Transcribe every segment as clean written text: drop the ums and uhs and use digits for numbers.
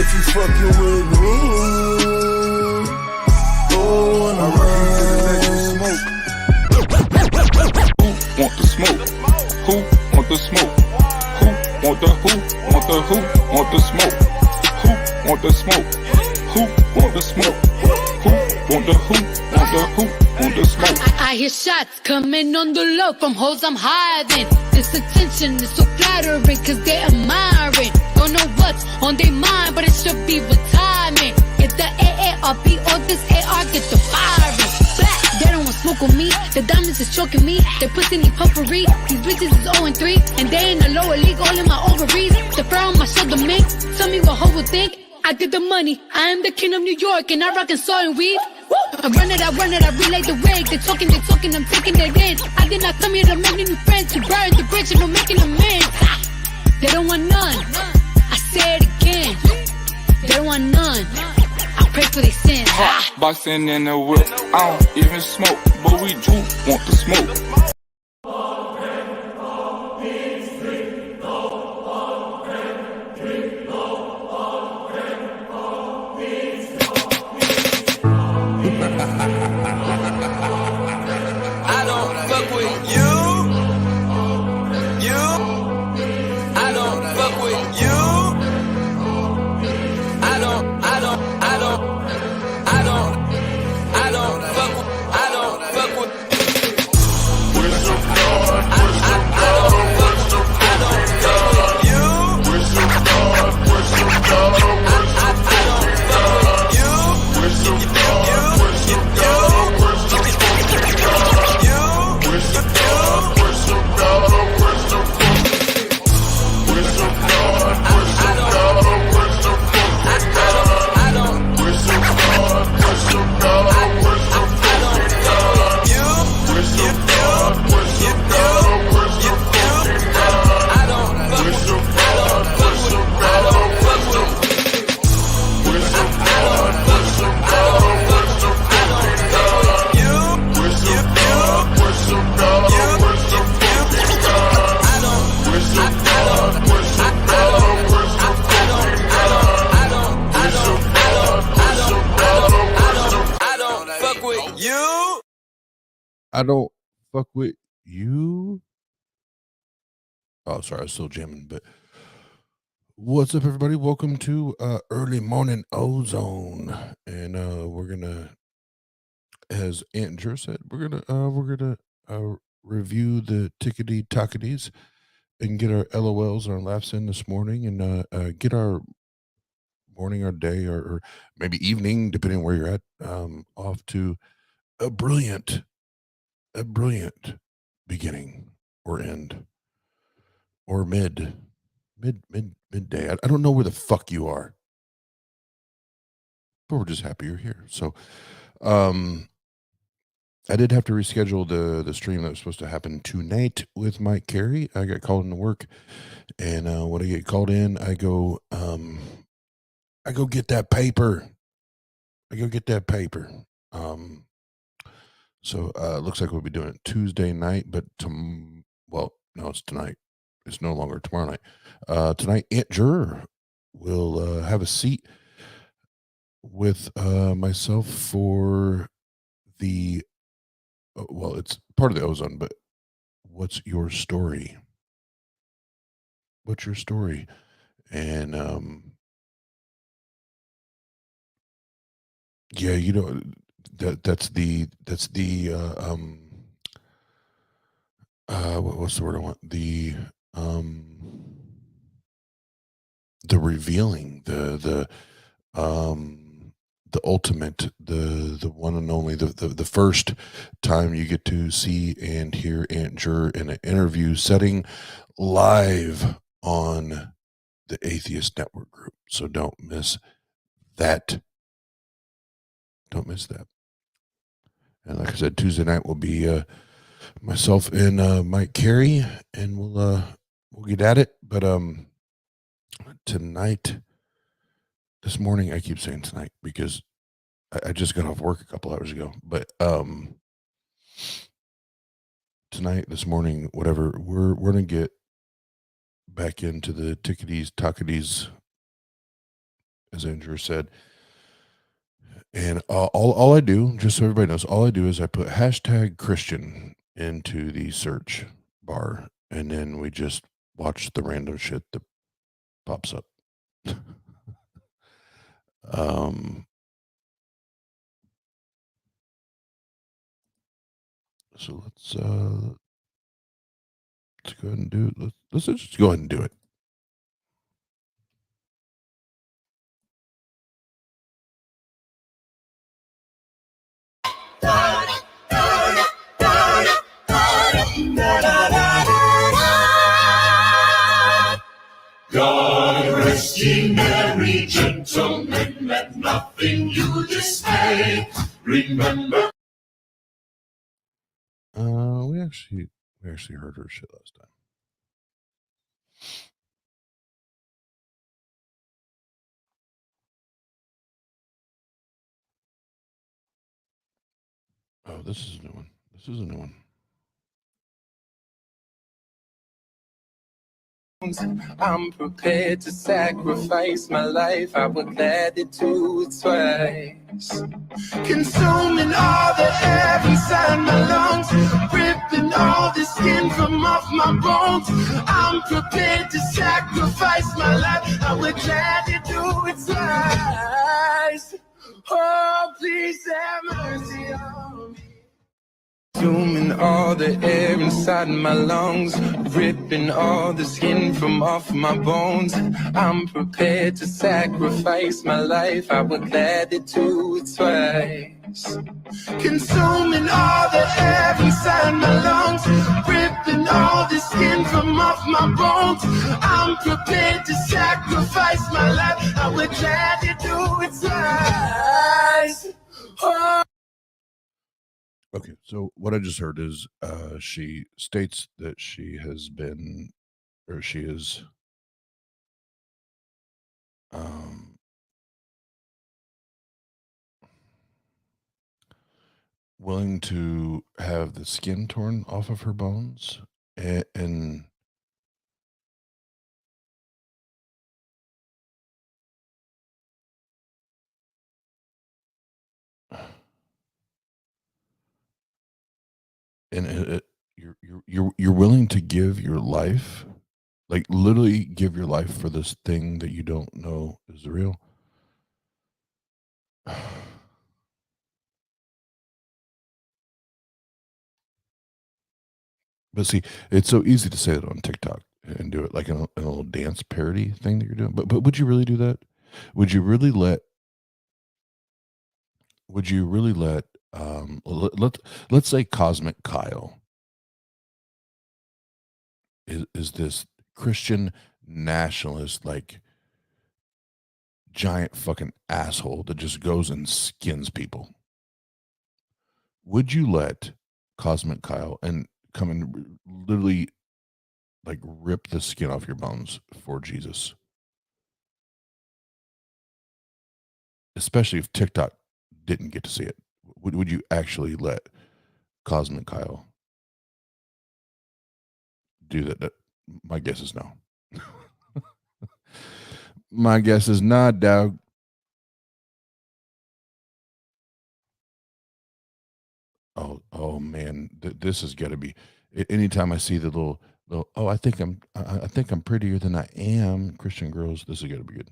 if you fucking with me. Oh, and I'm smoke. Who want the smoke? Who want the smoke? Who want the smoke? Who want the smoke? Who want the smoke? Who want the want the smoke? I hear shots coming on the low from hoes I'm hiding. This attention is so flattering cause they admiring. Don't know what's on their mind, but it should be retirement. Get the AARP or this AR, get the firing. Black, they don't want smoke with me. The diamonds is choking me. They pussy need puffery. These bitches is 0-3, and they in the lower league, all in my ovaries. The fur on my shoulder mink. Tell me what hoe would think. I get the money. I am the king of New York, and I rock and saw and weed. I run it, I relay the wig. They talking, I'm taking it in. I did not come here to make new friends. To burn the bridge and I'm making amends. They don't want none. I say it again. They don't want none. I pray for their sins. Boxing in the whip. I don't even smoke, but we do want the smoke. I don't fuck with you. Oh, sorry, I was still jamming, but what's up, everybody? Welcome to early morning OZone. And we're gonna, as Andrew said, we're gonna review the tickety tocketies and get our LOLs and our laughs in this morning, and get our morning, our day, or maybe evening, depending on where you're at, off to a brilliant beginning or end or midday. I don't know where the fuck you are, but we're just happy you're here. So I did have to reschedule the stream that was supposed to happen tonight with McGarey. I got called into work, and when I get called in, I go get that paper. So it looks like we'll be doing it Tuesday night, but well, no, it's tonight. It's no longer tomorrow night. Tonight, Aunt Juror will have a seat with myself for the, well, it's part of the OZone, but what's your story? What's your story? And yeah, you know, that's the what's the word I want? The revealing, the ultimate, the one and only, the first time you get to see and hear Aunt Jur in an interview setting live on the Atheist Network group. So don't miss that. Don't miss that. And like I said, Tuesday night will be myself and McGarey, and we'll get at it. But tonight, this morning, I keep saying tonight because I just got off work a couple hours ago. But tonight, this morning, whatever, we're gonna get back into the ticketies, tocketies, as Andrew said. And all I do, just so everybody knows, all I do is I put hashtag Christian into the search bar, and then we just watch the random shit that pops up. So let's go ahead and do it. Let's just go ahead and do it. God rest ye merry gentlemen, let nothing you dismay. Remember. We actually heard her shit last time. Oh, this is a new one. This is a new one. I'm prepared to sacrifice my life. I would gladly do it twice. Consuming all the air inside my lungs, ripping all the skin from off my bones. I'm prepared to sacrifice my life. I would gladly do it twice. Oh, please have mercy on me. Consuming all the air inside my lungs, ripping all the skin from off my bones. I'm prepared to sacrifice my life. I would gladly do it twice. Consuming all the air inside my lungs, ripping all the skin from off my bones. I'm prepared to sacrifice my life. I would gladly do it twice. Oh. Okay, so what I just heard is she states that she has been, or she is willing to have the skin torn off of her bones, and you're willing to give your life, like literally give your life for this thing that you don't know is real. But see, it's so easy to say it on TikTok and do it like in a little dance parody thing that you're doing. But would you really do that? Would you really let? Let's say Cosmic Kyle is this Christian nationalist, like giant fucking asshole that just goes and skins people. Would you let Cosmic Kyle and come and literally like rip the skin off your bones for Jesus? Especially if TikTok didn't get to see it. Would you actually let Cosmic Kyle do that? My guess is no. My guess is not, dog. Oh man, this is got to be. Anytime I see the little, oh, I think I'm prettier than I am, Christian girls, this is got to be good.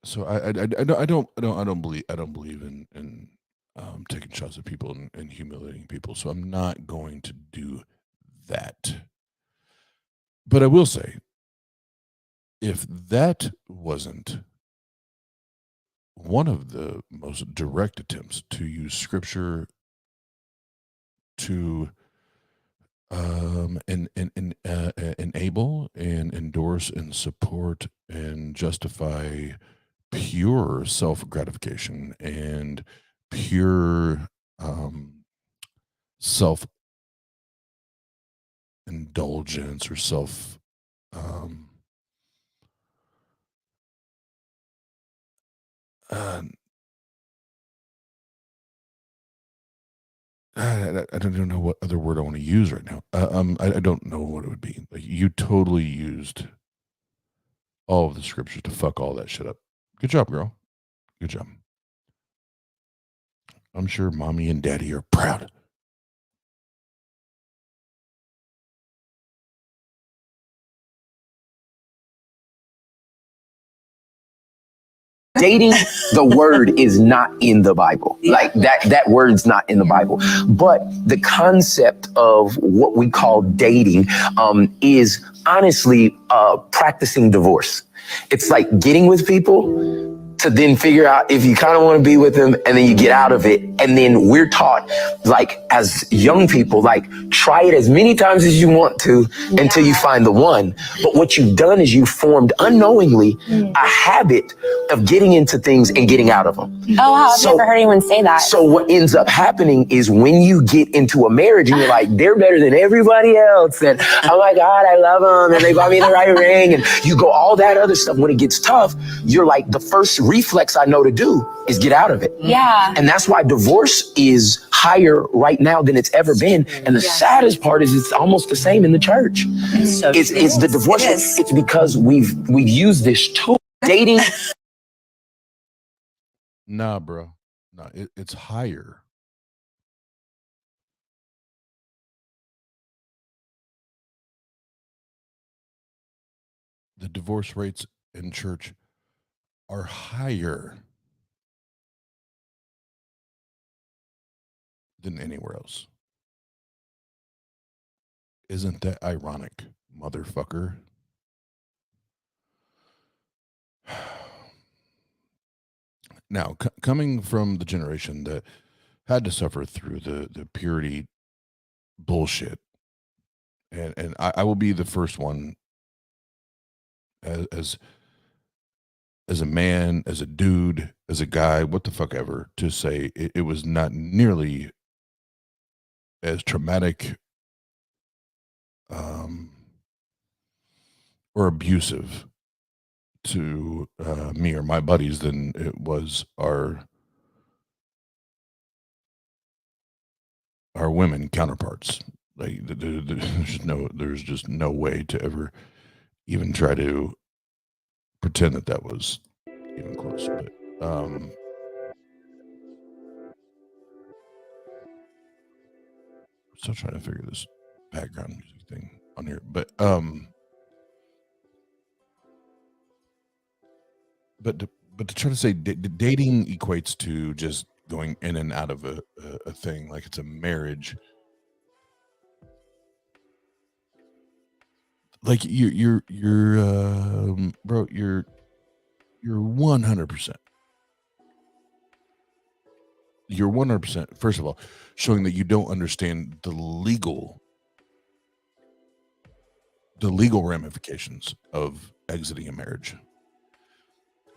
So I don't believe in taking shots at people and humiliating people. So I'm not going to do that. But I will say, if that wasn't one of the most direct attempts to use scripture to enable and endorse and support and justify pure self-gratification and pure self-indulgence or self I don't even know what other word I want to use right now. I don't know what it would be. Like, you totally used all of the scriptures to fuck all that shit up. Good job, girl. Good job. I'm sure mommy and daddy are proud. Dating, the word is not in the Bible. Like that word's not in the Bible. But the concept of what we call dating is honestly practicing divorce. It's like getting with people to then figure out if you kind of want to be with them, and then you get out of it. And then we're taught, like, as young people, like, try it as many times as you want to until you find the one. But what you've done is you formed unknowingly a habit of getting into things and getting out of them. Oh, wow. I've never heard anyone say that. So what ends up happening is when you get into a marriage and you're like, they're better than everybody else, and oh my God, I love them, and they bought me the right ring, and you go all that other stuff. When it gets tough, you're like, the first reflex I know to do is get out of it. Yeah. And that's why divorce is higher right now than it's ever been. And the saddest part is it's almost the same in the church. It's the divorce. It's because we've used this tool. Dating. Nah, bro. Nah, it's higher. The divorce rates in church are higher than anywhere else. Isn't that ironic, motherfucker? Now, coming from the generation that had to suffer through the purity bullshit, and I will be the first one as a man, as a dude, as a guy, what the fuck ever, to say it was not nearly as traumatic or abusive to me or my buddies than it was our women counterparts. Like, there's just no way to ever even try to pretend that was even close. But still trying to figure this background music thing on here. But to try to say dating equates to just going in and out of a thing like it's a marriage. Like you're bro, you're 100%. You're 100%. First of all, showing that you don't understand the legal ramifications of exiting a marriage.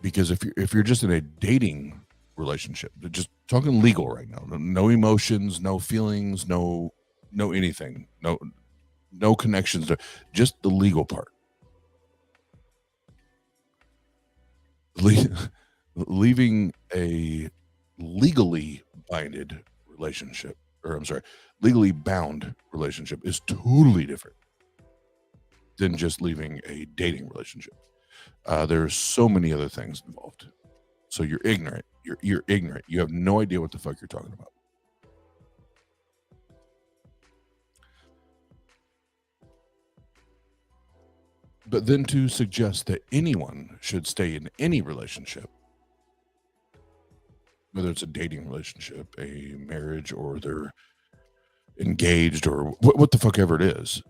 Because if you're just in a dating relationship, just talking legal right now, no emotions, no feelings, no anything, no connections, just the legal part. Leaving a legally binded relationship, legally bound relationship is totally different than just leaving a dating relationship. There's so many other things involved. So you're ignorant. You're ignorant. You have no idea what the fuck you're talking about. But then to suggest that anyone should stay in any relationship, whether it's a dating relationship, a marriage, or they're engaged, or what the fuck ever it is,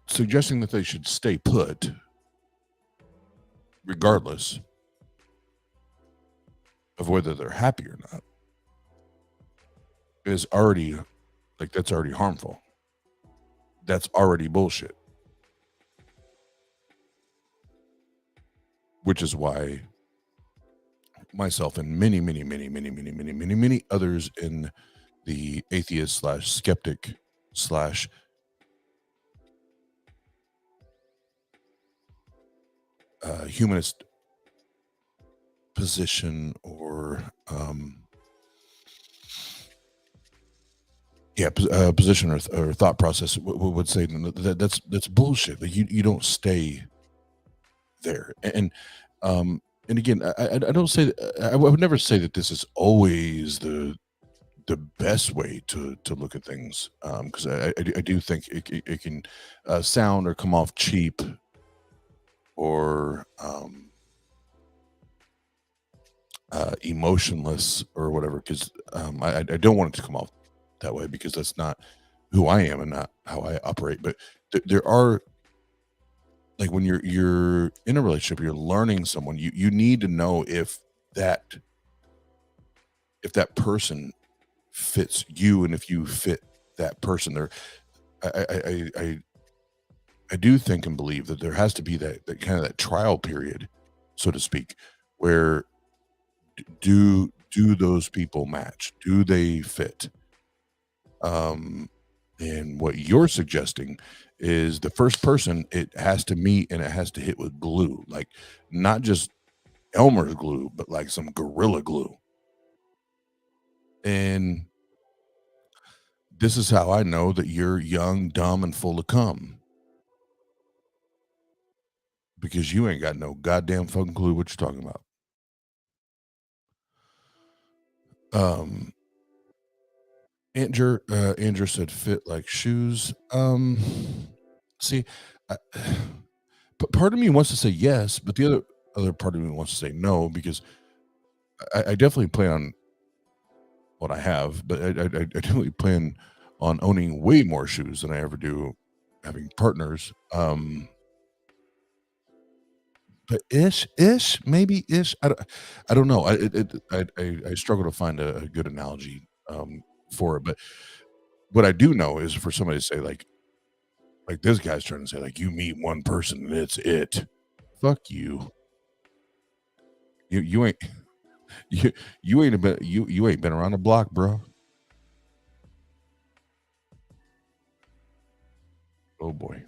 suggesting that they should stay put regardless of whether they're happy or not is already, like, that's already harmful. That's already bullshit. Which is why myself and many others in the atheist / skeptic / humanist position or position or thought process would say that's bullshit. Like you don't stay there. And again, I don't say that, I would never say that this is always the best way to look at things, because I do think it can sound or come off cheap or emotionless or whatever, because I don't want it to come off that way, because that's not who I am and not how I operate. But there are, like, when you're in a relationship, you're learning someone, you need to know if that person fits you and if you fit that person. There, I do think and believe that there has to be that kind of that trial period, so to speak, where do those people match? Do they fit? And what you're suggesting is the first person, it has to meet and it has to hit with glue, like not just Elmer's glue, but like some Gorilla Glue. And this is how I know that you're young, dumb, and full of cum. Because you ain't got no goddamn fucking clue what you're talking about. Andrew said fit like shoes. See, part of me wants to say yes, but the other part of me wants to say no, because I definitely plan on what I have, but I definitely plan on owning way more shoes than I ever do having partners. But maybe I don't know. I struggle to find a good analogy for it. But what I do know is for somebody to say like this guy's trying to say, like, you meet one person and it's it. Fuck you. You ain't you ain't been around the block, bro. Oh boy.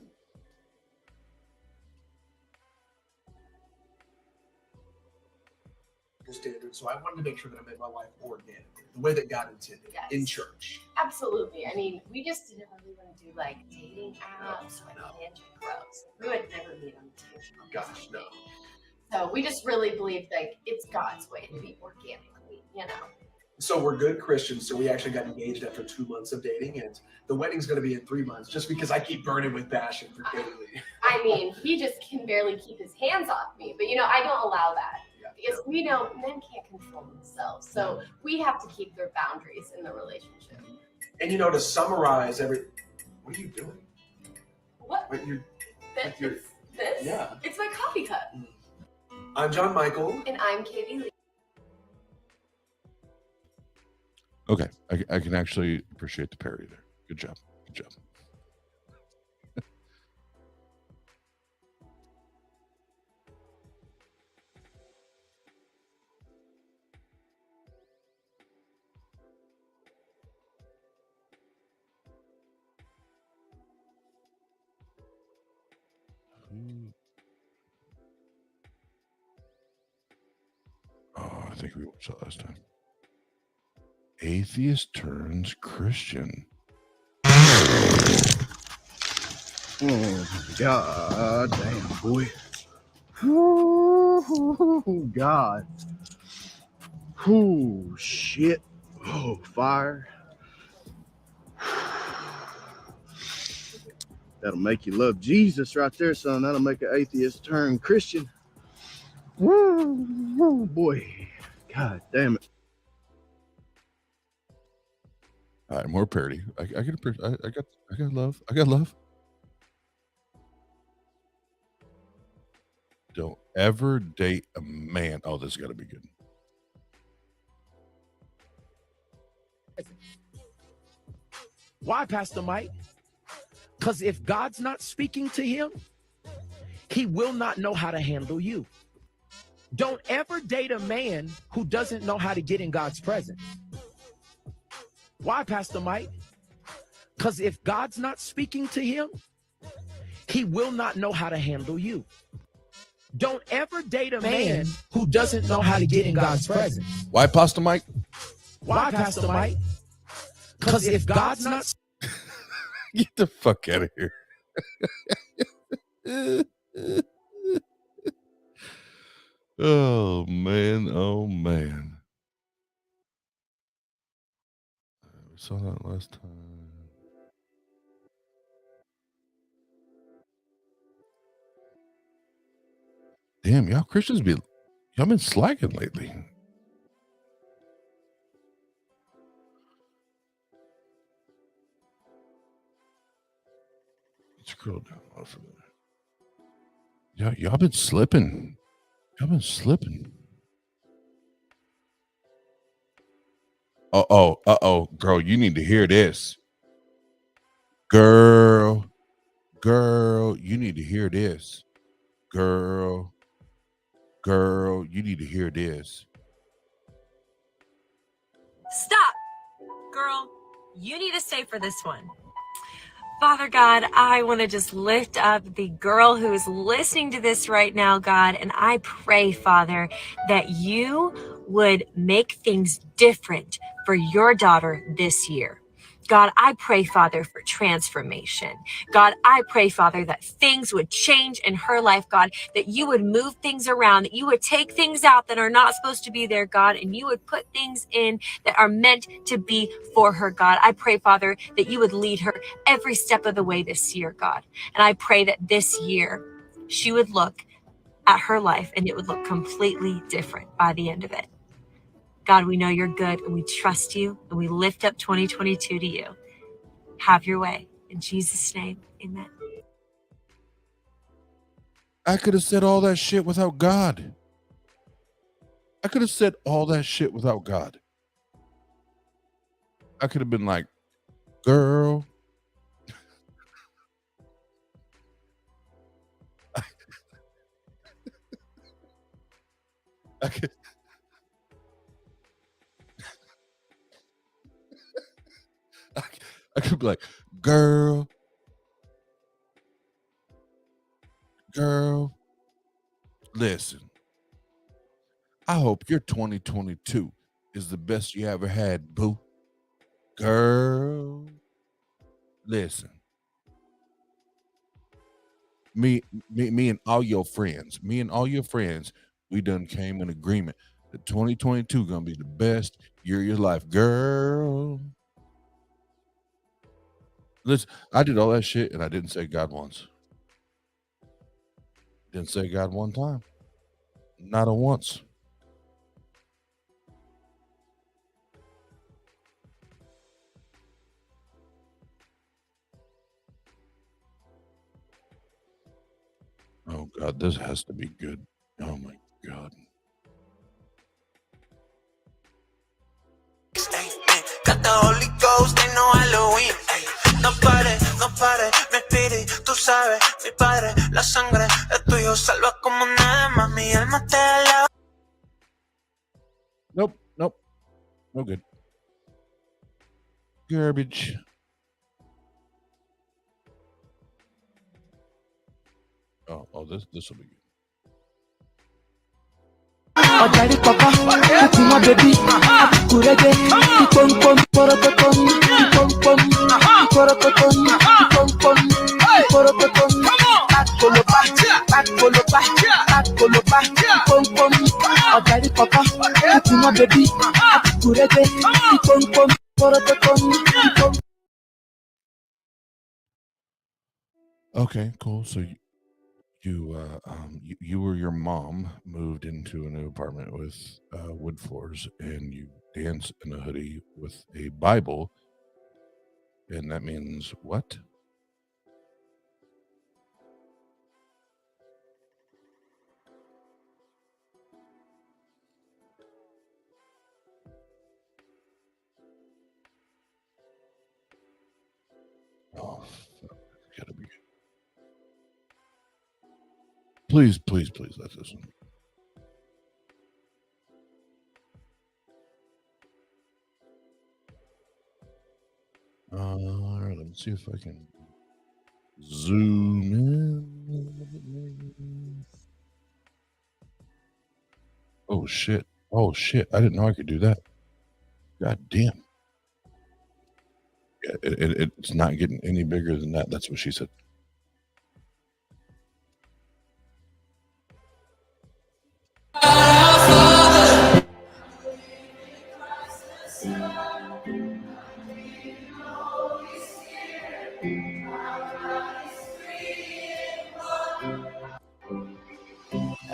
Standard, so I wanted to make sure that I made my life organic, the way that God intended, in church. Absolutely. I mean, we just didn't really want to do like dating apps or like tangent grows. We would never meet on tangent. Oh, gosh, no. So we just really believed like it's God's way to be organically, you know. So we're good Christians, so we actually got engaged after 2 months of dating, and the wedding's going to be in 3 months, just because I keep burning with passion for Kaylee. I mean, he just can barely keep his hands off me, but you know, I don't allow that. Because we know men can't control themselves, so we have to keep their boundaries in the relationship. And you know, to summarize what are you doing? What? This? Yeah. It's my coffee cup. I'm John Michael. And I'm Katie Lee. Okay, I can actually appreciate the parody there. Good job. Good job. Oh, I think we watched that last time. Atheist turns Christian. Oh, God damn, boy. Oh, God. Oh, shit. Oh, fire. That'll make you love Jesus right there, son. That'll make an atheist turn Christian. Oh, boy. God damn it. All right, more parody. I got love. I got love. Don't ever date a man. Oh, this has got to be good. Why, Pastor Mike? Because if God's not speaking to him, he will not know how to handle you. Don't ever date a man who doesn't know how to get in God's presence. Why, Pastor Mike? Because if God's not speaking to him, he will not know how to handle you. Don't ever date a man who doesn't know how to get in God's presence. Why, Pastor Mike? Why, Pastor Mike? Because if God's not... Get the fuck out of here. Oh, man. Oh, man. We saw that last time. Damn, y'all Christians y'all been slacking lately. Scroll down off of that. Y'all been slipping. Y'all been slipping. Uh-oh. Girl, you need to hear this. Girl, you need to hear this. Girl, you need to hear this. Stop. Girl, you need to stay for this one. Father God, I want to just lift up the girl who is listening to this right now, God, and I pray, Father, that you would make things different for your daughter this year. God, I pray, Father, for transformation. God, I pray, Father, that things would change in her life, God, that you would move things around, that you would take things out that are not supposed to be there, God, and you would put things in that are meant to be for her, God. I pray, Father, that you would lead her every step of the way this year, God. And I pray that this year she would look at her life and it would look completely different by the end of it. God, we know you're good and we trust you and we lift up 2022 to you. Have your way. In Jesus' name, amen. I could have said all that shit without God. I could have said all that shit without God. I could have been like, girl. I could be like, girl, listen. I hope your 2022 is the best you ever had, boo. Girl, listen. Me and all your friends, we done came in agreement that 2022 gonna be the best year of your life, girl. Listen, I did all that shit and I didn't say God once. Didn't say God one time. Not a once. Oh God, this has to be good. Oh my God. Got the Holy Ghost, they know Halloween. No pare, mi espíritu sabe, mi padre, la sangre es tuyo, salva como nada más, mi alma te alaba. Nope. No good. Garbage. Oh, this will be good. Okay, cool. So you or your mom moved into a new apartment with wood floors, and you dance in a hoodie with a Bible, and that means what? Oh, fuck. Gotta be. Please, let this one. see if I can zoom in. Oh shit. Oh shit. I didn't know I could do that. God damn. Yeah, it's not getting any bigger than that. That's what she said.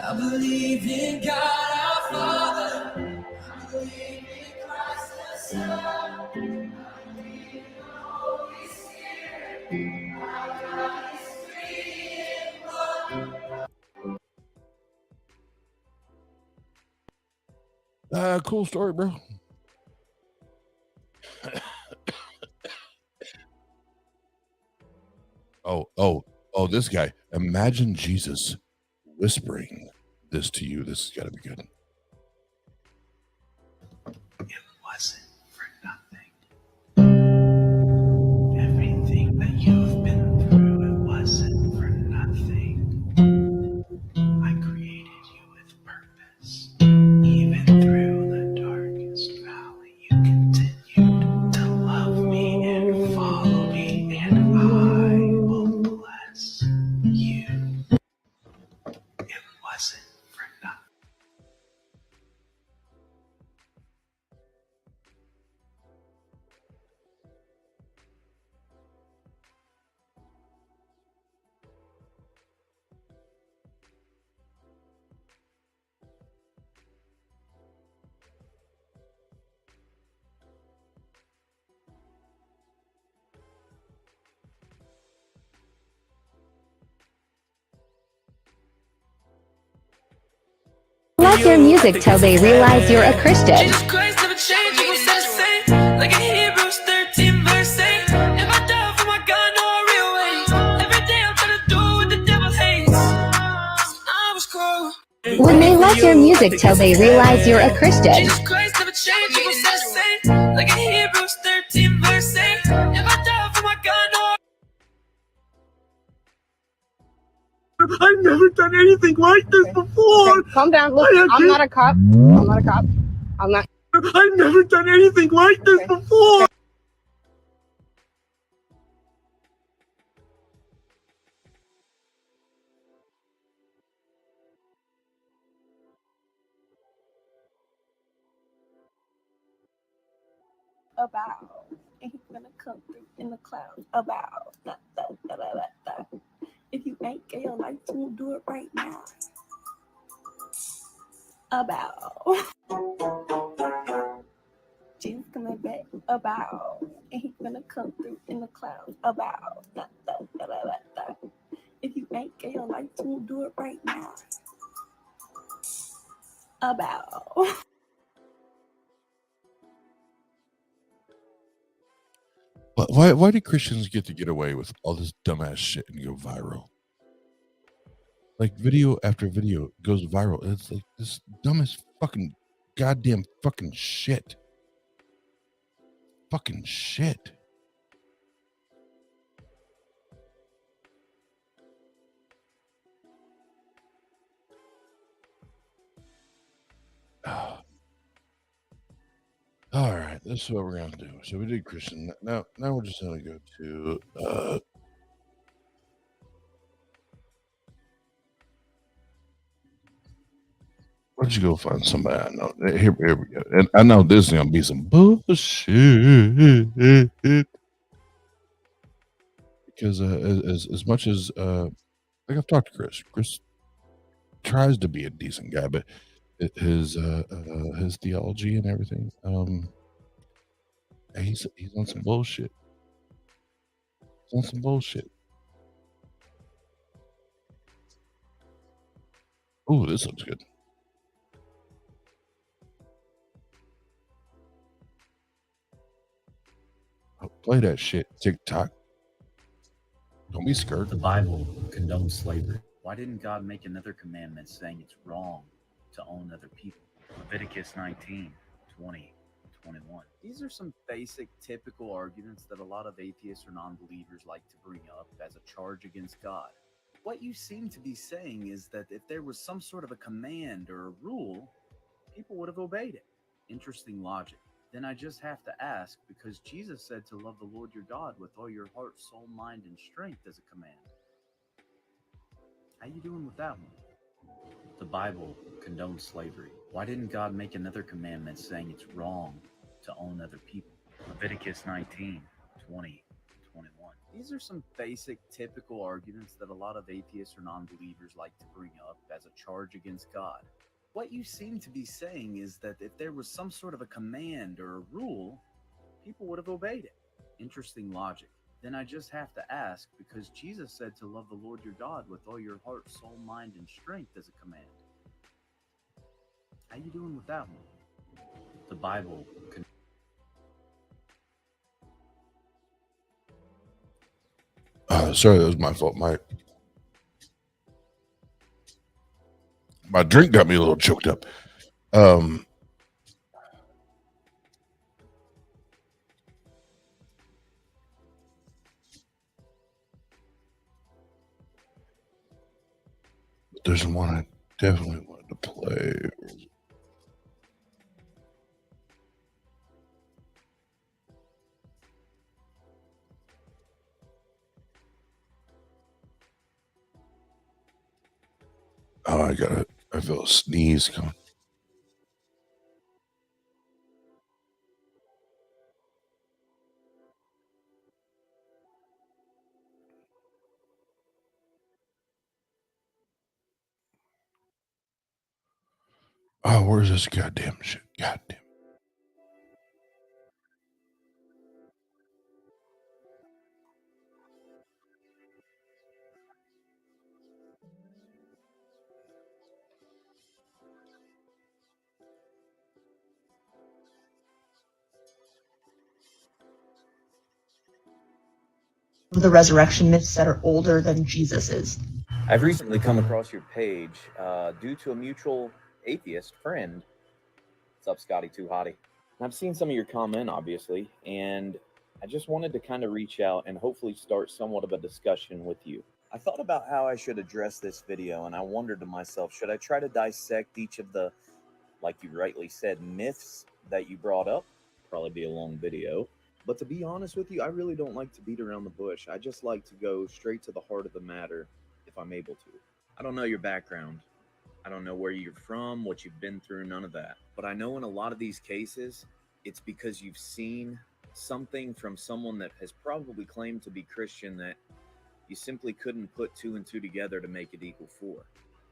I believe in God our Father. I believe in Christ the Son. I believe in the Holy Spirit. Our God is three in one. Cool story, bro. Oh, this guy. Imagine Jesus whispering this to you. This has got to be good. It wasn't for nothing. Everything that you've been through, it wasn't for nothing. I created you with purpose. Even through the darkest valley, you continued to love me and follow me, and I will bless you. It wasn't for nothing. Like your music till they realize you're a Christian. Jesus Christ never changed, you gon' stay the same. Like in Hebrews 13 verse 8. If I die for my God, no real ways. Every day I'm trying to do what the devil hates. I was cold. When they like your music till they realize you're a Christian. Jesus Christ never changed, you gon' stay the same. Like in Hebrews 13 verse 8. If I die for my God, no. I've never done anything like this before. Okay, calm down. Look, I'm not a cop. I'm not a cop. I'm not. I've never done anything like this before. About. And he's gonna come through in the clouds. About. Da, da, da, da, da, da. If you ain't gay, your life won't do it right now. About. Jesus coming back. About. And he's gonna come through in the clouds. About. Da, da, da, da, da, da. If you ain't gay, your life won't do it right now. About. Why do Christians get to get away with all this dumbass shit and go viral? Like video after video goes viral. It's like this dumbest fucking goddamn fucking shit. Fucking shit. All right, this is what we're gonna do. So we did Christian. Now we're just gonna go to where'd you go find somebody I know? Here we go. And I know this is gonna be some bullshit. Because as much as like I've talked to Chris tries to be a decent guy, but his theology and everything, he's on some bullshit. He's on some bullshit. Oh, this looks good. Oh, play that shit, TikTok. Don't be scared. The Bible condones slavery. Why didn't God make another commandment saying it's wrong to own other people? Leviticus 19, 20, 21. These are some basic, typical arguments that a lot of atheists or non-believers like to bring up as a charge against God. What you seem to be saying is that if there was some sort of a command or a rule, people would have obeyed it. Interesting logic. Then I just have to ask, because Jesus said to love the Lord your God with all your heart, soul, mind, and strength as a command. How you doing with that one? The Bible condones slavery. Why didn't God make another commandment saying it's wrong to own other people? Leviticus 19, 20, 21. These are some basic, typical arguments that a lot of atheists or non-believers like to bring up as a charge against God. What you seem to be saying is that if there was some sort of a command or a rule, people would have obeyed it. Interesting logic. Then I just have to ask, because Jesus said to love the Lord your God with all your heart, soul, mind, and strength as a command. How you doing with that one? The Bible Sorry, that was my fault. My drink got me a little choked up. There's one I definitely wanted to play. Oh, I feel a sneeze coming. Oh, where's this goddamn shit? Goddamn. The resurrection myths that are older than Jesus's. I've recently come across your page due to a mutual atheist friend. What's up, Scotty Too Hottie? I've seen some of your comment, obviously, and I just wanted to kind of reach out and hopefully start somewhat of a discussion with you. I thought about how I should address this video, and I wondered to myself, should I try to dissect each of the, like you rightly said, myths that you brought up? Probably be a long video. But to be honest with you, I really don't like to beat around the bush. I just like to go straight to the heart of the matter if I'm able to. I don't know your background. I don't know where you're from, what you've been through, none of that. But I know in a lot of these cases, it's because you've seen something from someone that has probably claimed to be Christian that you simply couldn't put two and two together to make it equal four.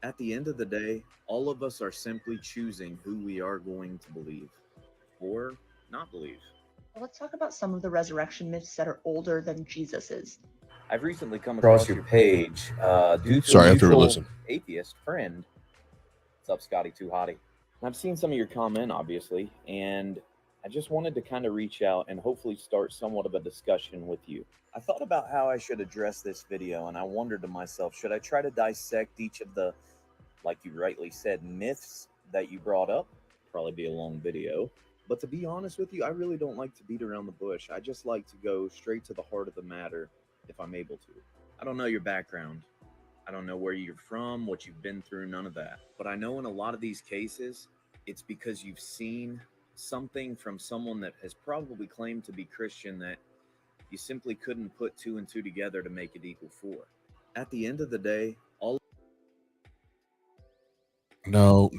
At the end of the day, all of us are simply choosing who we are going to believe or not believe. Let's talk about some of the resurrection myths that are older than Jesus's. I've recently come across your page due to Sorry, a I have to mutual listen. atheist friend. What's up, Scotty Too Hottie? I've seen some of your comment, obviously, and I just wanted to kind of reach out and hopefully start somewhat of a discussion with you. I thought about how I should address this video, and I wondered to myself, should I try to dissect each of the, like you rightly said, myths that you brought up? Probably be a long video. But to be honest with you, I really don't like to beat around the bush. I just like to go straight to the heart of the matter if I'm able to. I don't know your background. I don't know where you're from, what you've been through, none of that. But I know in a lot of these cases, it's because you've seen something from someone that has probably claimed to be Christian that you simply couldn't put two and two together to make it equal four. At the end of the day, all No,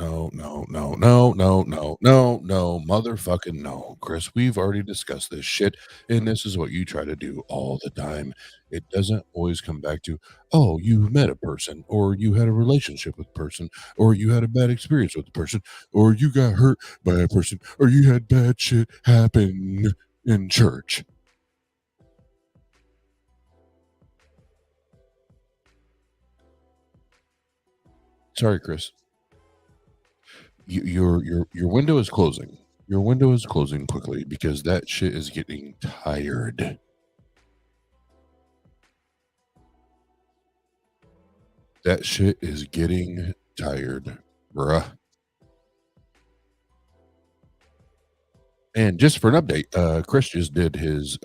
motherfucking no, Chris. We've already discussed this shit, and this is what you try to do all the time. It doesn't always come back to, oh, you met a person, or you had a relationship with a person, or you had a bad experience with a person, or you got hurt by a person, or you had bad shit happen in church. Sorry, Chris. Your window is closing. Your window is closing quickly because that shit is getting tired. That shit is getting tired, bruh. And just for an update, Chris just did his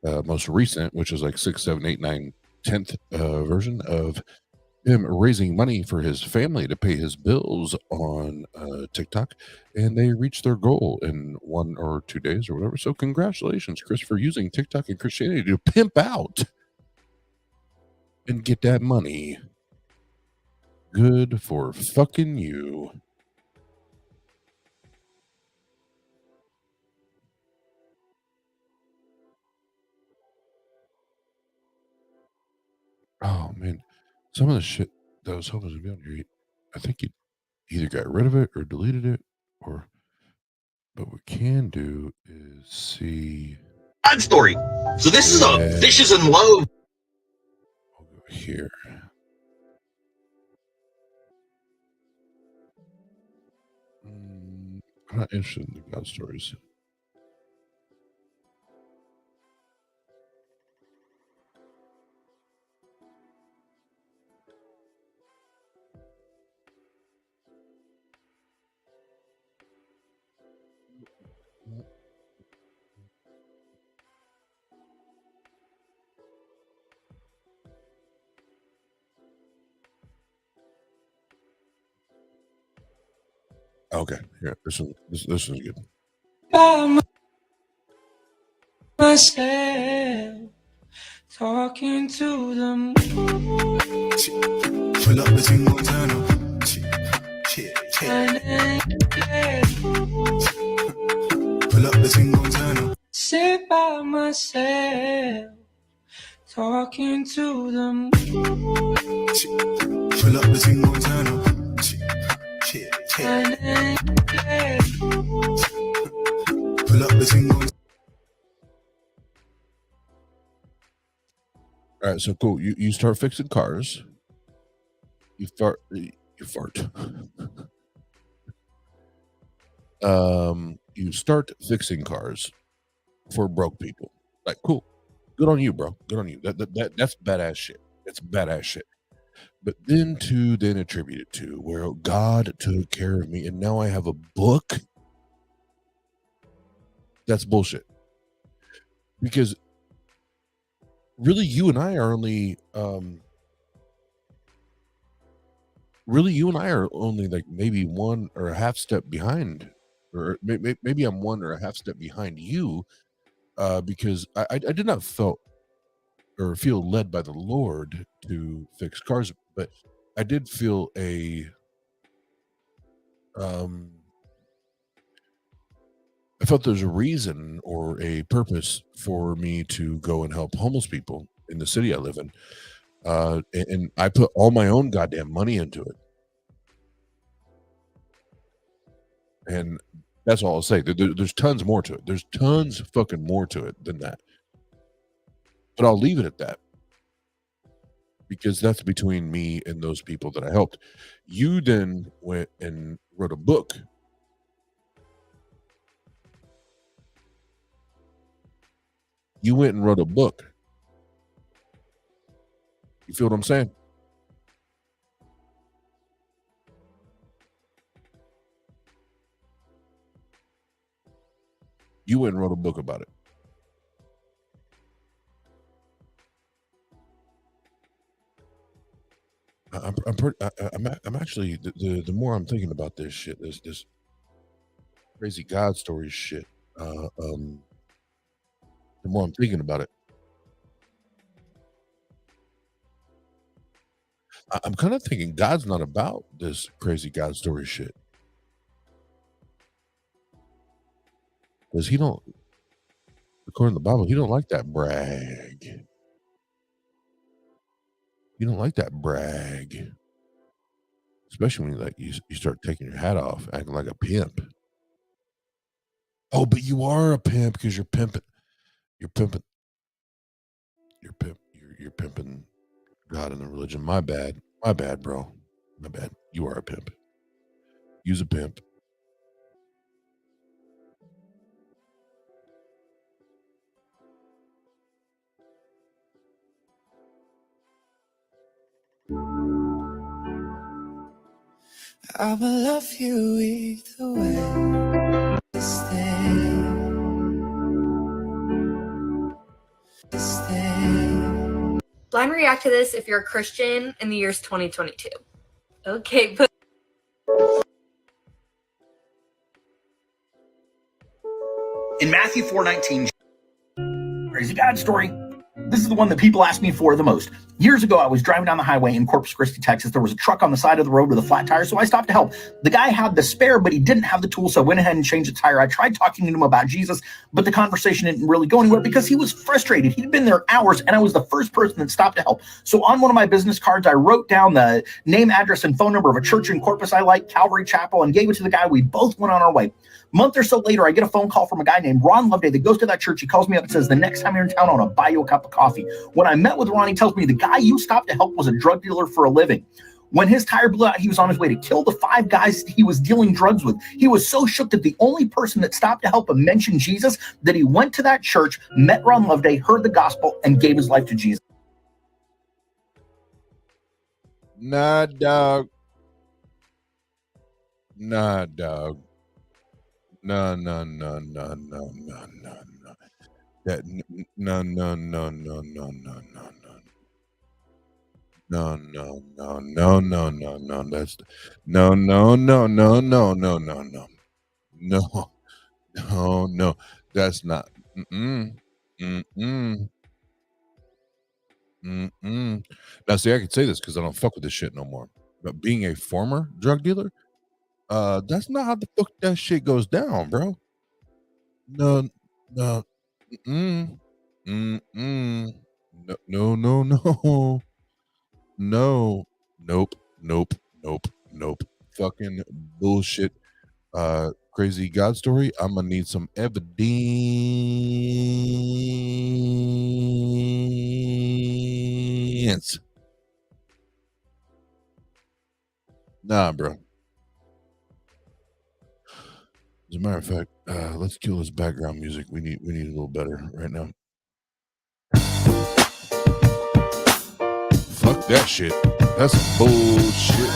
most recent, which is like 6, 7, 8, 9, 10th version of him raising money for his family to pay his bills on TikTok, and they reached their goal in 1 or 2 days or whatever. So congratulations, Chris, for using TikTok and Christianity to pimp out and get that money. Good for fucking you. Oh man, some of the shit that was hoping to be on here, I think you either got rid of it or deleted it, or. But what we can do is see. God story. So this is a Fishes and Loaves. I'll go here. I'm not interested in the God stories. Okay, yeah, this one's good. By myself, talking to the moon. Pull up the single turn up. Pull up the single turn up. Sit by myself, talking to the moon. Pull up the single turn up. Pull up the single. All right, so cool. You start fixing cars. You fart. You start fixing cars for broke people. Like, cool. Good on you, bro. Good on you. That's badass shit. It's badass shit. But then attribute it to where God took care of me and now I have a book. That's bullshit. Because really, you and I are only like maybe one or a half step behind, or maybe I'm one or a half step behind you, because I did not feel led by the Lord to fix cars, but I did feel I felt there's a reason or a purpose for me to go and help homeless people in the city I live in. And I put all my own goddamn money into it. And that's all I'll say. There's tons more to it. There's tons fucking more to it than that. But I'll leave it at that. Because that's between me and those people that I helped. You then went and wrote a book. You went and wrote a book. You feel what I'm saying? You went and wrote a book about it. I'm actually the more I'm thinking about this shit, this crazy God story shit. The more I'm thinking about it, I'm kind of thinking God's not about this crazy God story shit. Because he don't, according to the Bible, he don't like that brag. You don't like that brag. Especially when you start taking your hat off, acting like a pimp. Oh, but you are a pimp because you're pimping. You're pimping. You're pimping God and the religion. My bad. My bad, bro. My bad. You are a pimp. Use a pimp. I will love you either way. This thing. Blind react to this if you're a Christian in the year's 2022. Okay, but in Matthew 4:19, crazy God story. This is the one that people ask me for the most. Years ago, I was driving down the highway in Corpus Christi, Texas. There was a truck on the side of the road with a flat tire, so I stopped to help. The guy had the spare, but he didn't have the tool, so I went ahead and changed the tire. I tried talking to him about Jesus, but the conversation didn't really go anywhere because he was frustrated. He'd been there hours, and I was the first person that stopped to help. So on one of my business cards, I wrote down the name, address, and phone number of a church in Corpus I like, Calvary Chapel, and gave it to the guy. We both went on our way. Month or so later, I get a phone call from a guy named Ron Loveday that goes to that church. He calls me up and says, the next time you're in town, I want to buy you a cup of coffee. When I met with Ron, he tells me the guy you stopped to help was a drug dealer for a living. When his tire blew out, he was on his way to kill the 5 guys he was dealing drugs with. He was so shook that the only person that stopped to help him mentioned Jesus that he went to that church, met Ron Loveday, heard the gospel, and gave his life to Jesus. Nah, dog. Nah, dog. No. That no. That's no. That's not. Now, see, I can say this because I don't fuck with this shit no more. But being a former drug dealer, that's not how the fuck that shit goes down, bro. No. No. Nope. Fucking bullshit. Crazy God story. I'm gonna need some evidence. Nah, bro. As a matter of fact, let's kill this background music. We need a little better right now. Fuck that shit. That's some bullshit.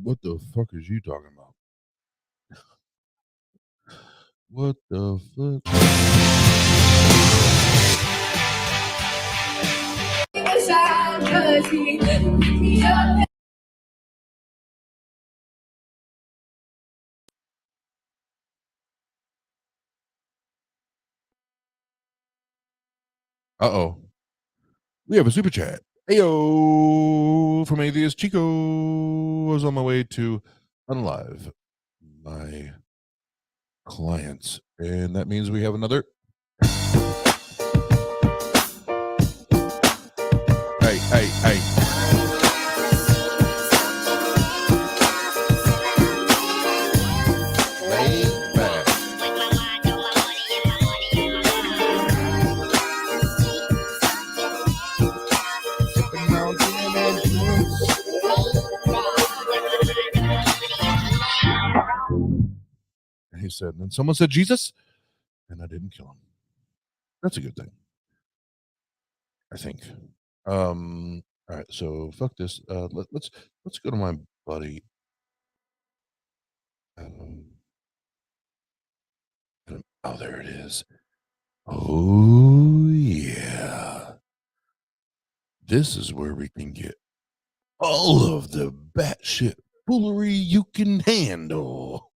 What the fuck is you talking about? What the fuck? Uh-oh. We have a super chat. Heyo from Atheist Chico. I was on my way to unlive my clients, and that means we have another. Hey. Lay back. And he said, and then someone said Jesus, and I didn't kill him. That's a good thing, I think. All right, so fuck this. Let's go to my buddy. Oh, there it is. Oh yeah. This is where we can get all of the batshit foolery you can handle.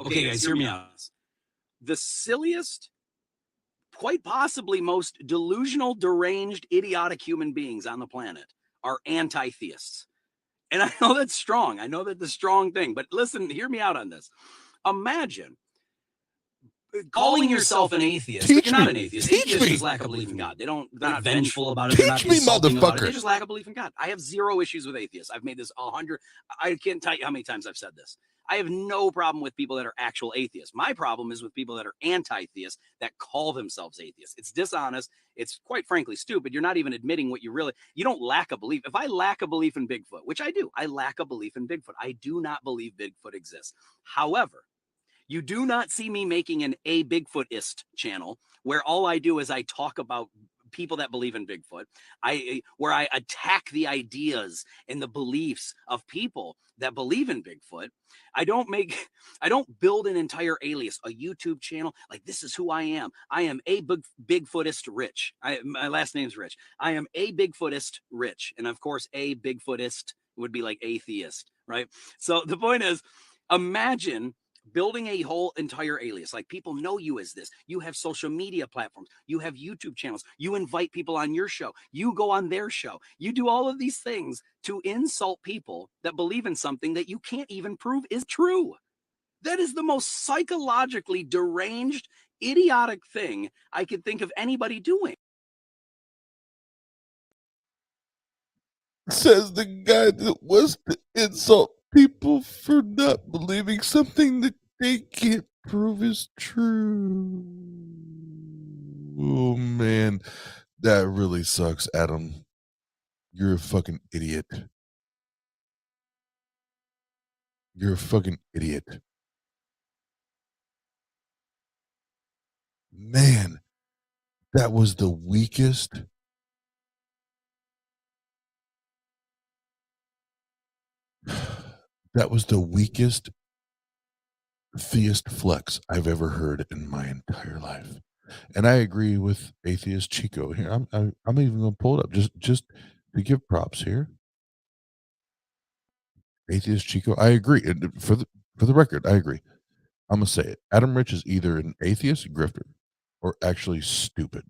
Okay, guys, hear me out. The silliest, quite possibly most delusional, deranged, idiotic human beings on the planet are anti-theists. And I know that's strong. I know that's a strong thing. But listen, hear me out on this. Imagine calling yourself an atheist, but you're not an atheist. Atheists just lack a belief in God. They're not vengeful about it. They're not insulting about it. They just lack a belief in God. I have zero issues with atheists. I've made this 100. I can't tell you how many times I've said this. I have no problem with people that are actual atheists. My problem is with people that are anti-theists that call themselves atheists. It's dishonest. It's quite frankly stupid. You're not even admitting what you don't lack a belief. If I lack a belief in Bigfoot, which I do, I lack a belief in Bigfoot. I do not believe Bigfoot exists. However, you do not see me making an A Bigfootist channel where all I do is I talk about people that believe in Bigfoot, where I attack the ideas and the beliefs of people that believe in Bigfoot. I don't build an entire alias, a YouTube channel. Like, this is who I am. I am a Bigfootist Rich. My last name's Rich. I am a Bigfootist Rich. And of course, a Bigfootist would be like atheist, right? So the point is, imagine building a whole entire alias. Like, people know you as this. You have social media platforms. You have YouTube channels. You invite people on your show. You go on their show. You do all of these things to insult people that believe in something that you can't even prove is true. That is the most psychologically deranged, idiotic thing I could think of anybody doing. Says the guy that wants to insult people for not believing something that they can't prove is true. Oh man, that really sucks, Adam. You're a fucking idiot. You're a fucking idiot. Man, that was the weakest. That was the weakest theist flex I've ever heard in my entire life. And I agree with Atheist Chico here. I'm even going to pull it up just to give props here. Atheist Chico, I agree. And for the record, I agree. I'm going to say it. Adam Rich is either an atheist grifter or actually stupid.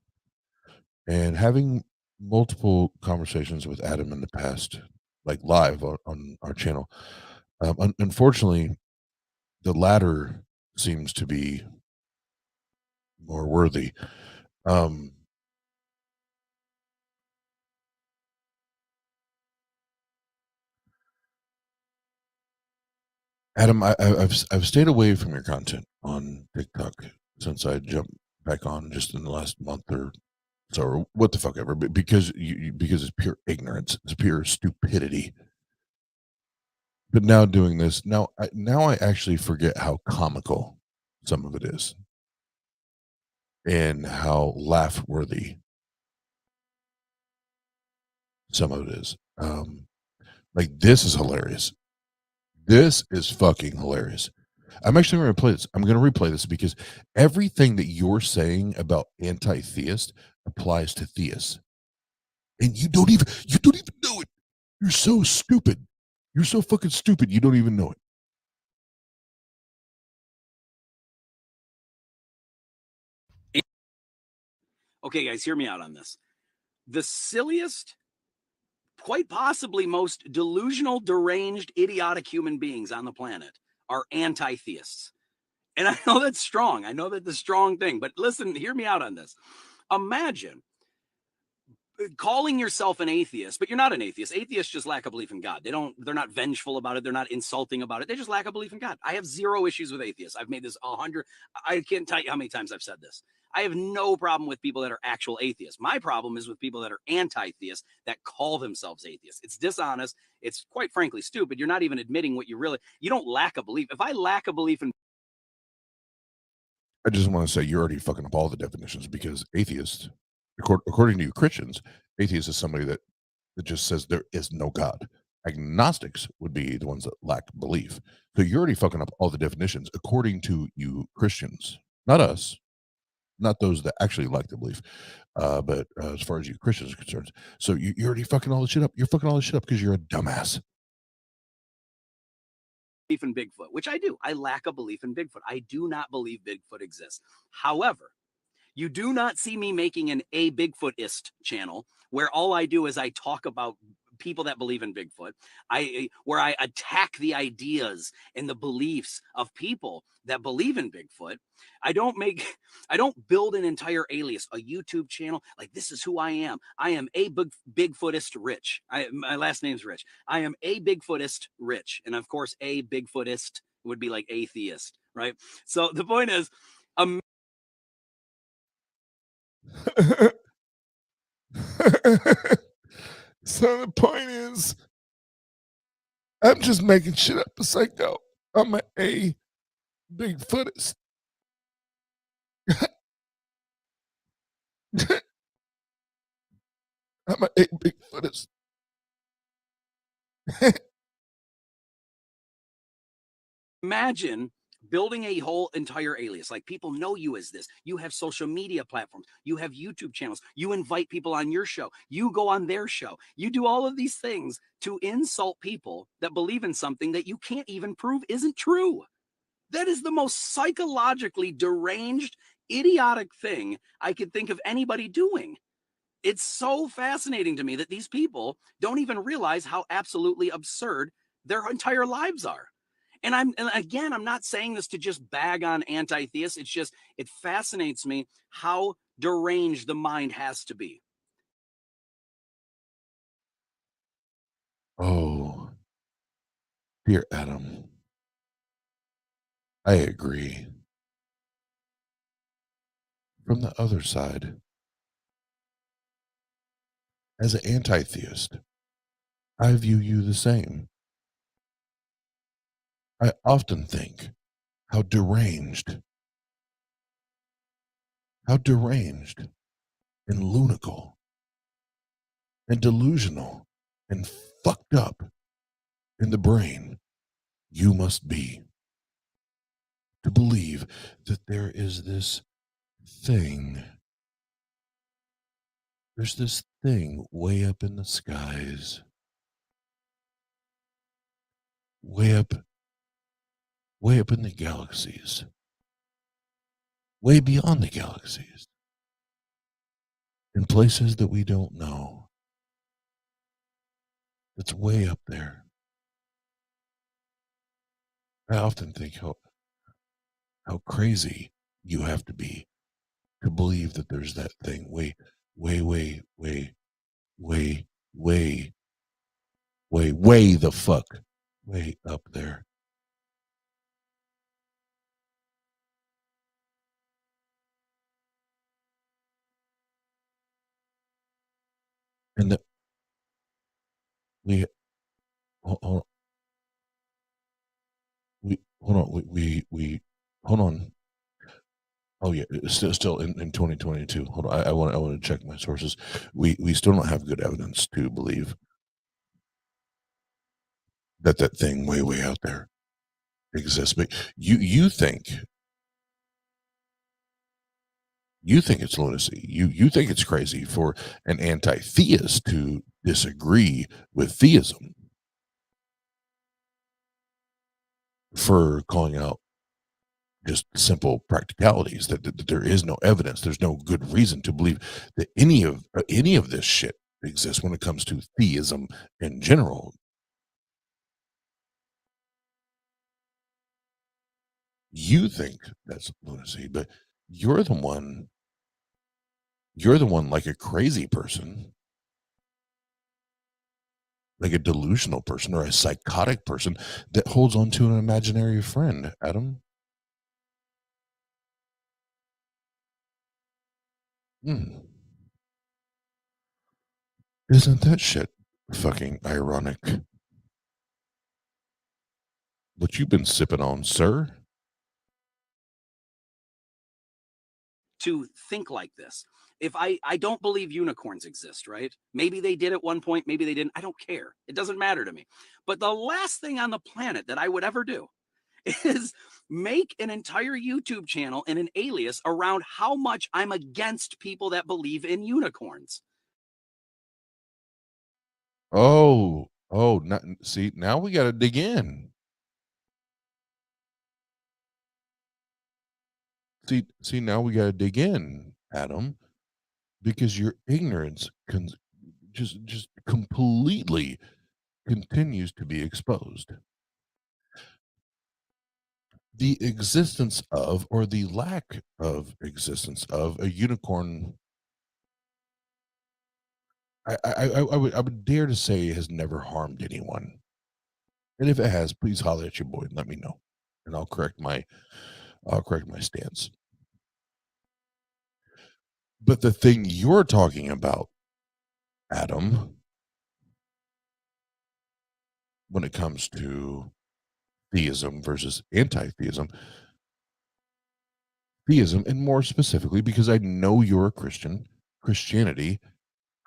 And having multiple conversations with Adam in the past, like live on our channel, unfortunately, the latter seems to be more worthy. Adam, I've stayed away from your content on TikTok since I jumped back on just in the last month or so, or what the fuck ever, because it's pure ignorance, it's pure stupidity. But now doing this, now I actually forget how comical some of it is and how laugh worthy some of it is. Like, this is hilarious. This is fucking hilarious. I'm actually going to replay this. I'm going to replay this because everything that you're saying about anti-theist applies to theists. And you don't even know it. You're so stupid. You're so fucking stupid. You don't even know it. Okay, guys, hear me out on this. The silliest, quite possibly most delusional, deranged, idiotic human beings on the planet are anti-theists. And I know that's strong. I know that's a strong thing. But listen, hear me out on this. Imagine calling yourself an atheist, but you're not an atheist. Atheists just lack a belief in God. They're not vengeful about it. They're not insulting about it. They just lack a belief in God. I have zero issues with atheists. I've made this 100. I can't tell you how many times I've said this. I have no problem with people that are actual atheists. My problem is with people that are anti-theists that call themselves atheists. It's dishonest. It's quite frankly stupid. You're not even admitting what you don't lack a belief. If I lack a belief in, I just want to say you're already fucking up all the definitions, because atheist, according to you Christians, atheist is somebody that just says there is no God. Agnostics would be the ones that lack belief. So you're already fucking up all the definitions according to you Christians, not us, not those that actually like the belief, but as far as you Christians are concerned. So you're already fucking all this shit up. You're fucking all this shit up because you're a dumbass. belief in Bigfoot, which I do. I lack a belief in Bigfoot. I do not believe Bigfoot exists. However, you do not see me making an A Bigfootist channel where all I do is I talk about people that believe in Bigfoot. Where I attack the ideas and the beliefs of people that believe in Bigfoot. I don't build an entire alias, a YouTube channel. Like, this is who I am. I am a Bigfootist Rich. My last name's Rich. I am a Bigfootist Rich. And of course, a Bigfootist would be like atheist, right? So the point is, So the point is, I'm just making shit up a psycho. I'm a Bigfootist. I'm a Bigfootist. imagine building a whole entire alias. Like, people know you as this. You have social media platforms. You have YouTube channels. You invite people on your show. You go on their show. You do all of these things to insult people that believe in something that you can't even prove isn't true. That is the most psychologically deranged, idiotic thing I could think of anybody doing. It's so fascinating to me that these people don't even realize how absolutely absurd their entire lives are. And again, I'm not saying this to just bag on anti-theists. It's just, it fascinates me how deranged the mind has to be. Oh, dear Adam, I agree. From the other side, as an anti-theist, I view you the same. I often think how deranged and lunical and delusional and fucked up in the brain you must be to believe that there is this thing. There's this thing way up in the skies, way up in the galaxies, way beyond the galaxies, in places that we don't know. It's way up there. I often think how crazy you have to be to believe that there's that thing way the fuck way up there. And that we hold on. Hold on. Oh yeah, it's still in 2022. Hold on, I want to check my sources. We still don't have good evidence to believe that thing way out there exists. But you think it's lunacy. You think it's crazy for an anti-theist to disagree with theism, for calling out just simple practicalities, that there is no evidence, there's no good reason to believe that any of this shit exists when it comes to theism in general. You think that's lunacy, but you're the one like a crazy person, like a delusional person or a psychotic person that holds on to an imaginary friend, Adam. Isn't that shit fucking ironic? What you've been sipping on, sir? To think like this. If I don't believe unicorns exist, right? Maybe they did at one point, maybe they didn't. I don't care. It doesn't matter to me. But the last thing on the planet that I would ever do is make an entire YouTube channel and an alias around how much I'm against people that believe in unicorns. Oh, see, now we got to dig in. See, now we got to dig in, Adam, because your ignorance just completely continues to be exposed. The existence of, or the lack of existence of, a unicorn, I would dare to say, has never harmed anyone. And if it has, please holler at your boy and let me know, and I'll correct my stance. But the thing you're talking about, Adam, when it comes to theism versus anti-theism, theism, and more specifically, because I know you're a Christian, Christianity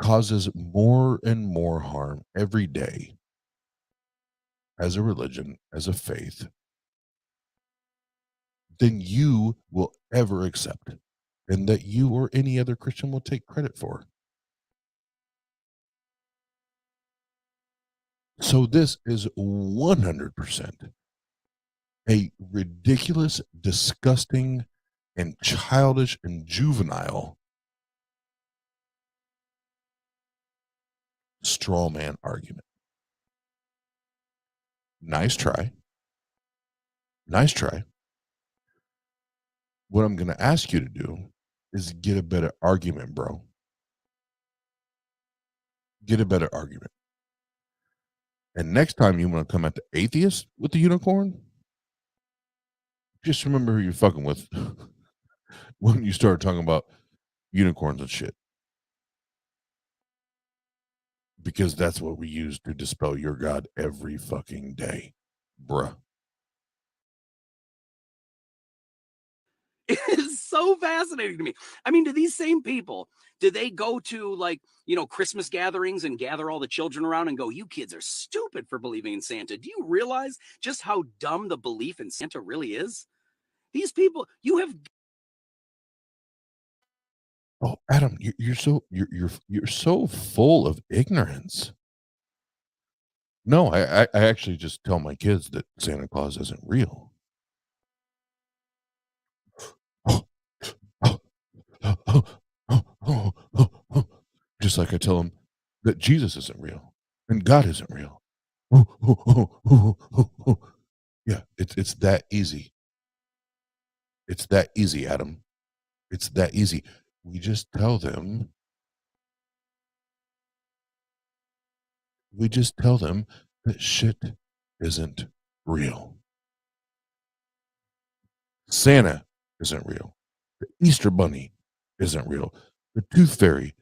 causes more and more harm every day as a religion, as a faith, than you will ever accept, and that you or any other Christian will take credit for. So this is 100% a ridiculous, disgusting, and childish and juvenile straw man argument. Nice try. Nice try. What I'm going to ask you to do is get a better argument, bro. Get a better argument. And next time you want to come at the atheist with the unicorn, just remember who you're fucking with when you start talking about unicorns and shit. Because that's what we use to dispel your God every fucking day, bruh. It is so fascinating to me. I mean, do these same people, do they go to, like, Christmas gatherings and gather all the children around and go, you kids are stupid for believing in Santa? Do you realize just how dumb the belief in Santa really is? These people, you have. Oh, Adam, you're so full of ignorance. No, I actually just tell my kids that Santa Claus isn't real. Just like I tell them that Jesus isn't real and God isn't real. Yeah, it's that easy. It's that easy, Adam. It's that easy. We just tell them. We just tell them that shit isn't real. Santa isn't real. The Easter Bunny isn't real. The Tooth Fairy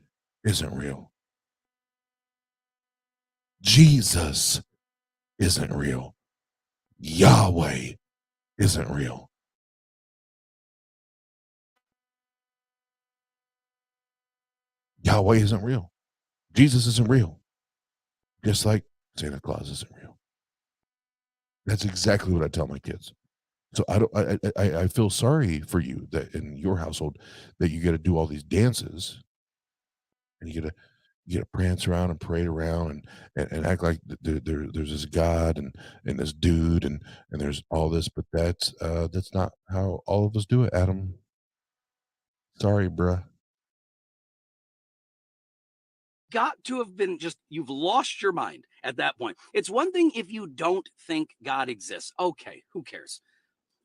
isn't real. Jesus isn't real. Yahweh isn't real. Yahweh isn't real. Jesus isn't real. Just like Santa Claus isn't real. That's exactly what I tell my kids. So I feel sorry for you that in your household that you got to do all these dances and you got to prance around and parade around and act like there's this God and this dude and there's all this, but that's not how all of us do it, Adam. Sorry, bruh. Got to have been you've lost your mind at that point. It's one thing if you don't think God exists. Okay, who cares?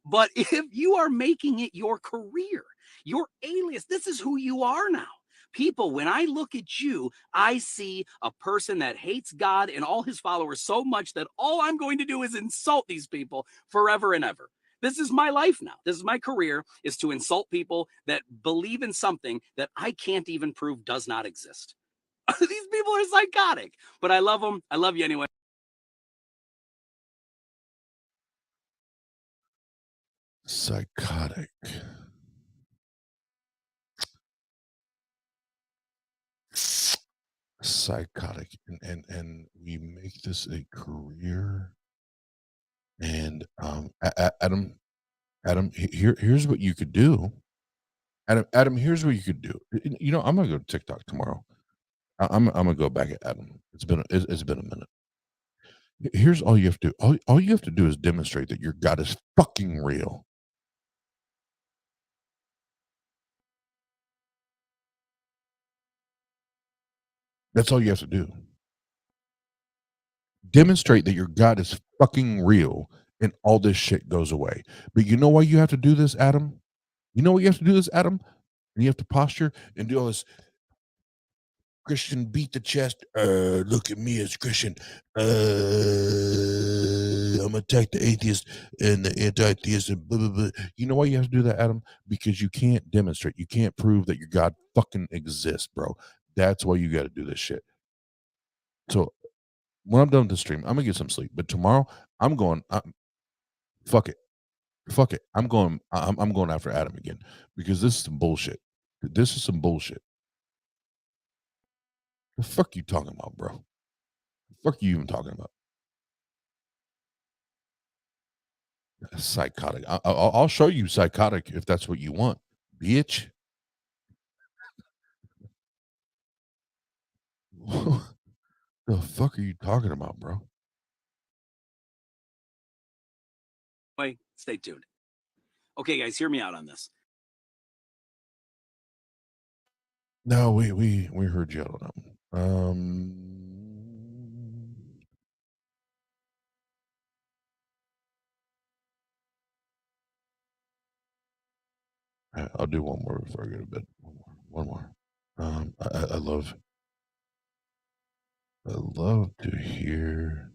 But if you are making it your career, your alias, this is who you are now. People, when I look at you, I see a person that hates God and all his followers so much that all I'm going to do is insult these people forever and ever. This is my life now. This is my career, is to insult people that believe in something that I can't even prove does not exist. These people are psychotic, but I love them. I love you anyway. Psychotic. Psychotic. And we make this a career. And Adam, here's what you could do. Adam, here's what you could do. I'm gonna go to TikTok tomorrow. I'm gonna go back at Adam. It's been a minute. Here's all you have to do. All you have to do is demonstrate that your God is fucking real. That's all you have to do. Demonstrate that your God is fucking real and all this shit goes away. But you know why you have to do this, Adam? You know what you have to do this, Adam? And you have to posture and do all this Christian beat the chest. Look at me as Christian. I'm attack the atheist and the anti-theist and blah, blah, blah. You know why you have to do that, Adam? Because you can't demonstrate. You can't prove that your God fucking exists, bro. That's why you got to do this shit. So when I'm done with the stream, I'm gonna get some sleep. But tomorrow, I'm going. Fuck it. I'm going after Adam again because this is some bullshit. This is some bullshit. The fuck you talking about, bro? The fuck you even talking about? Psychotic. I'll show you psychotic if that's what you want, bitch. The fuck are you talking about, bro? Wait, stay tuned. Okay, guys, hear me out on this. No, we heard you on that one. I'll do one more before I go to bed. One more. I love to hear.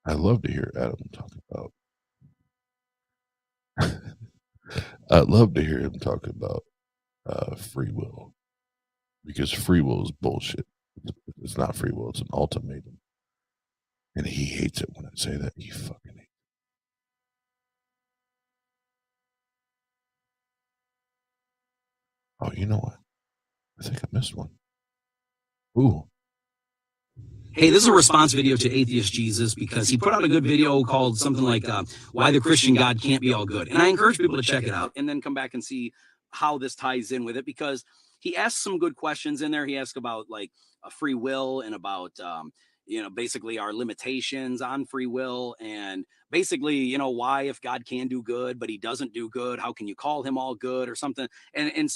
I love to hear Adam talk about. I'd love to hear him talk about free will, because free will is bullshit. It's not free will; it's an ultimatum, and he hates it when I say that. He fucking hates it. Oh, you know what? I think I missed one. Ooh. Hey, this is a response video to Atheist Jesus because he put out a good video called something like Why the Christian God Can't Be All Good. And I encourage people to check it out and then come back and see how this ties in with it, because he asks some good questions in there. He asks about like free will and about, basically our limitations on free will, and basically, why if God can do good, but he doesn't do good, how can you call him all good or something? And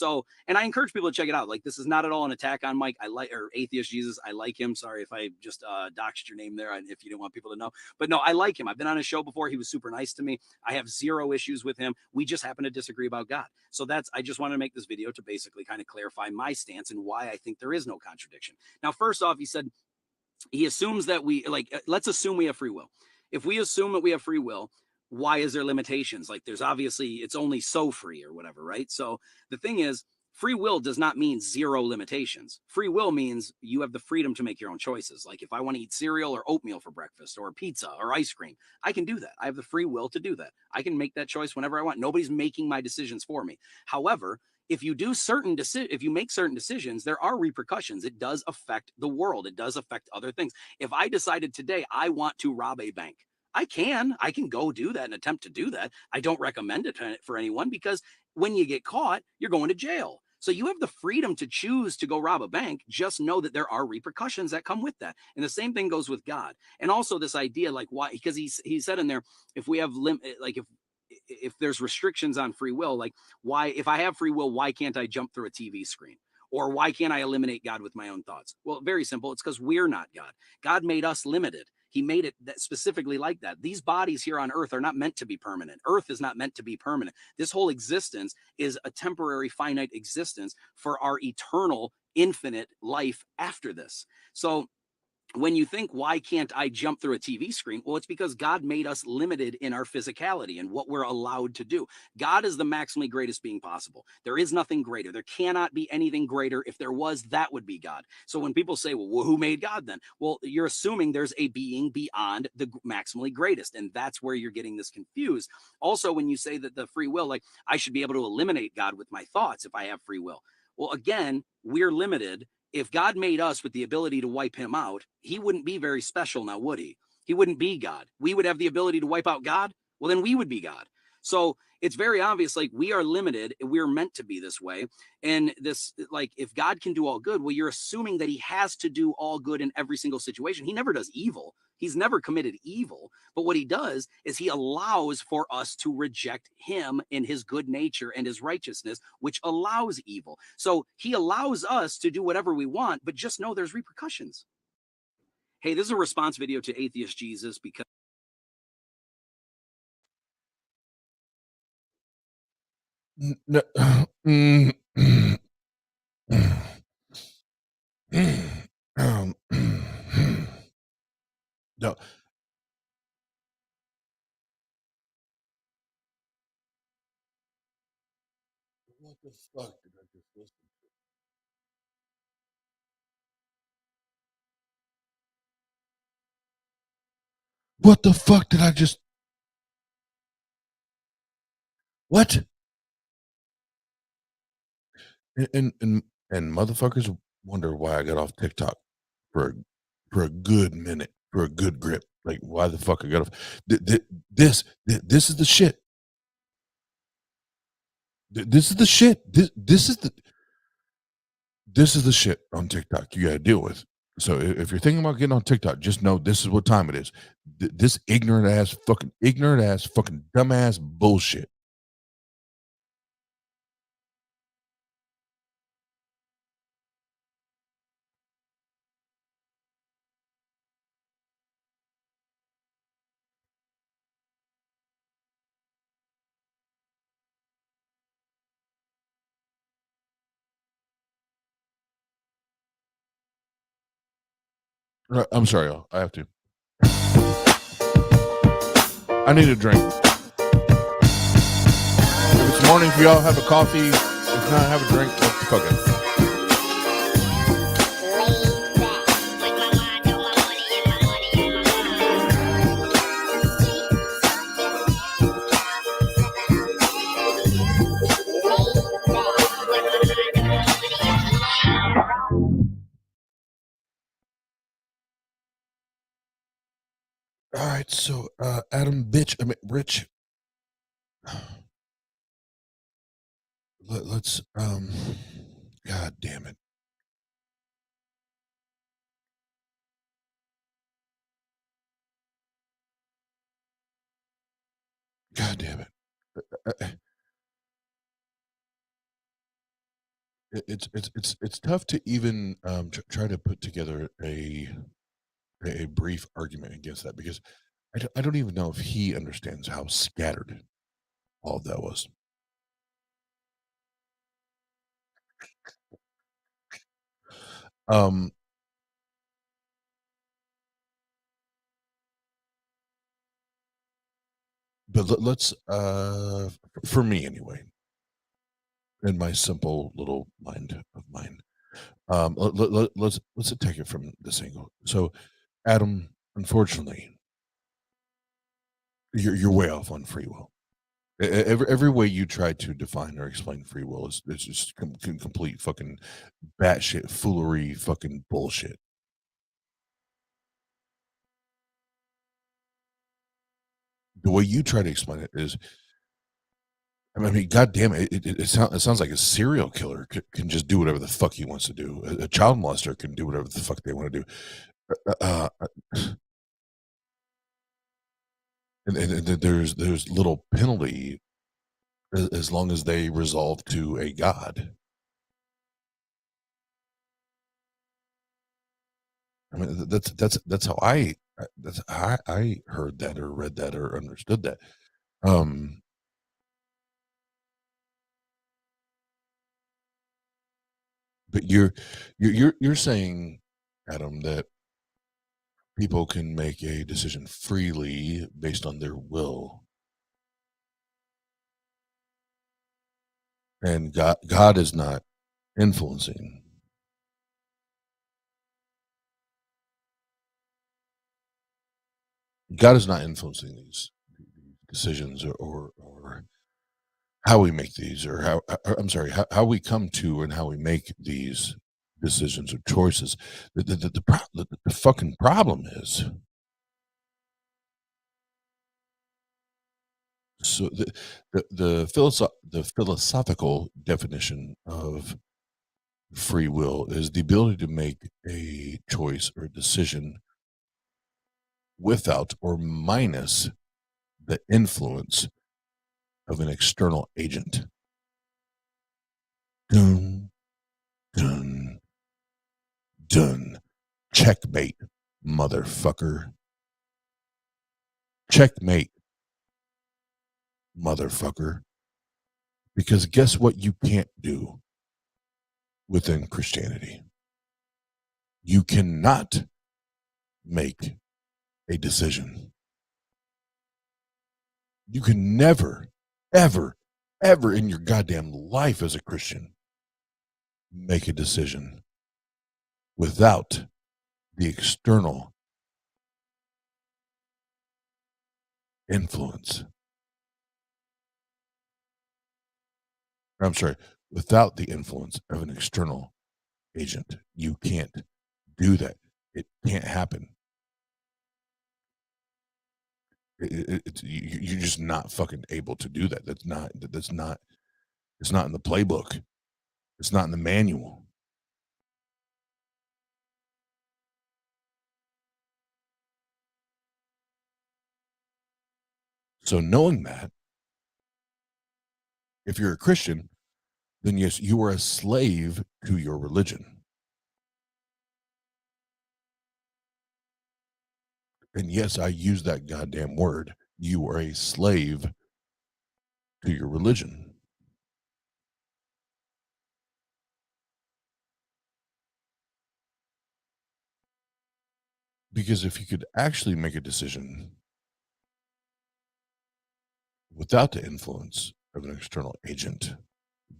I encourage people to check it out. Like, this is not at all an attack on Mike. Or Atheist Jesus. I like him. Sorry if I just doxed your name there, if you didn't want people to know. But no, I like him. I've been on his show before. He was super nice to me. I have zero issues with him. We just happen to disagree about God. So I just wanted to make this video to basically kind of clarify my stance and why I think there is no contradiction. Now, first off, he said, he assumes that let's assume we have free will. If we assume that we have free will, why is there limitations? Like, there's obviously, it's only so free or whatever, right? So the thing is, free will does not mean zero limitations. Free will means you have the freedom to make your own choices. Like, if I want to eat cereal or oatmeal for breakfast or pizza or ice cream, I can do that. I have the free will to do that. I can make that choice whenever I want. Nobody's making my decisions for me. However, if you do if you make certain decisions, there are repercussions. It does affect the world. It does affect other things. If I decided today I want to rob a bank, I can go do that and attempt to do that. I don't recommend it for anyone, because when you get caught, you're going to jail. So you have the freedom to choose to go rob a bank. Just know that there are repercussions that come with that. And the same thing goes with God. And also this idea, like, why, because he said in there, if we have if there's restrictions on free will, like, why, if I have free will, why can't I jump through a TV screen? Or why can't I eliminate God with my own thoughts? Well, very simple. It's because we're not God. God made us limited. He made it specifically like that. These bodies here on earth are not meant to be permanent. Earth is not meant to be permanent. This whole existence is a temporary, finite existence for our eternal, infinite life after this. So when you think, why can't I jump through a TV screen? Well, it's because God made us limited in our physicality and what we're allowed to do. God is the maximally greatest being possible. There is nothing greater. There cannot be anything greater. If there was, that would be God. So when people say, well, who made God then? Well, you're assuming there's a being beyond the maximally greatest. And that's where you're getting this confused. Also, when you say that the free will, like, I should be able to eliminate God with my thoughts if I have free will. Well, again, we're limited. If God made us with the ability to wipe him out, he wouldn't be very special now, would he? He wouldn't be God. We would have the ability to wipe out God. Well, then we would be God. So it's very obvious, like, we are limited, we're meant to be this way. And this, like, if God can do all good, well, you're assuming that he has to do all good in every single situation. He never does evil. He's never committed evil. But what he does is he allows for us to reject him in his good nature and his righteousness, which allows evil. So he allows us to do whatever we want, but just know there's repercussions. Hey, this is a response video to Atheist Jesus because No, no. What the fuck did I just listen to? What the fuck did I just? What? And motherfuckers wonder why I got off TikTok for a good minute, for a good grip. Like, why the fuck I got off? This is the shit. This is the shit. This is the shit on TikTok you gotta deal with. So if you're thinking about getting on TikTok, just know this is what time it is. This ignorant ass, fucking dumbass bullshit. I'm sorry, y'all. I have to. I need a drink. If it's morning for y'all, have a coffee. If not, have a drink. Fuck it. All right, so Rich. Let's God damn it. God damn it. It's tough to even try to put together a brief argument against that, because I don't even know if he understands how scattered all of that was. But let's for me anyway, in my simple little mind of mine, let's attack it from this angle. So, Adam, unfortunately, you're way off on free will. Every way you try to define or explain free will is it's just complete fucking batshit foolery, fucking bullshit. The way you try to explain it is, I mean, God damn it! It sounds like a serial killer can just do whatever the fuck he wants to do. A child molester can do whatever the fuck they want to do. And there's little penalty as long as they resolve to a God. I mean, that's how I heard that or read that or understood that. But you're saying, Adam, that people can make a decision freely based on their will, and God is not influencing. God is not influencing these decisions or how we make these, or how we come to and how we make these decisions or choices. The fucking problem is So the philosophical definition of free will is the ability to make a choice or decision without or minus the influence of an external agent. Dun, dun, dun. Checkmate, motherfucker. Checkmate, motherfucker. Because guess what you can't do within Christianity? You cannot make a decision. You can never, ever, ever in your goddamn life as a Christian make a decision without the external influence. I'm sorry, without the influence of an external agent. You can't do that. It can't happen. You're just not fucking able to do that. It's not in the playbook. It's not in the manual. So knowing that, if you're a Christian, then yes, you are a slave to your religion. And yes, I use that goddamn word. You are a slave to your religion. Because if you could actually make a decision without the influence of an external agent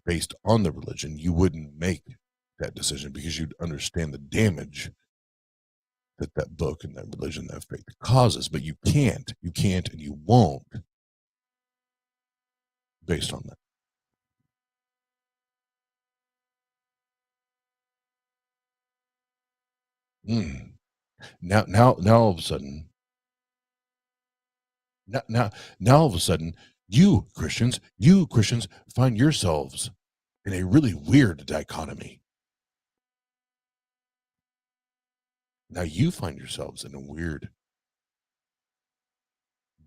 based on the religion, you wouldn't make that decision because you'd understand the damage that that book and that religion, that faith causes. But you can't, and you won't based on that. Now all of a sudden, now all of a sudden, you Christians find yourselves in a really weird dichotomy. Now you find yourselves in a weird,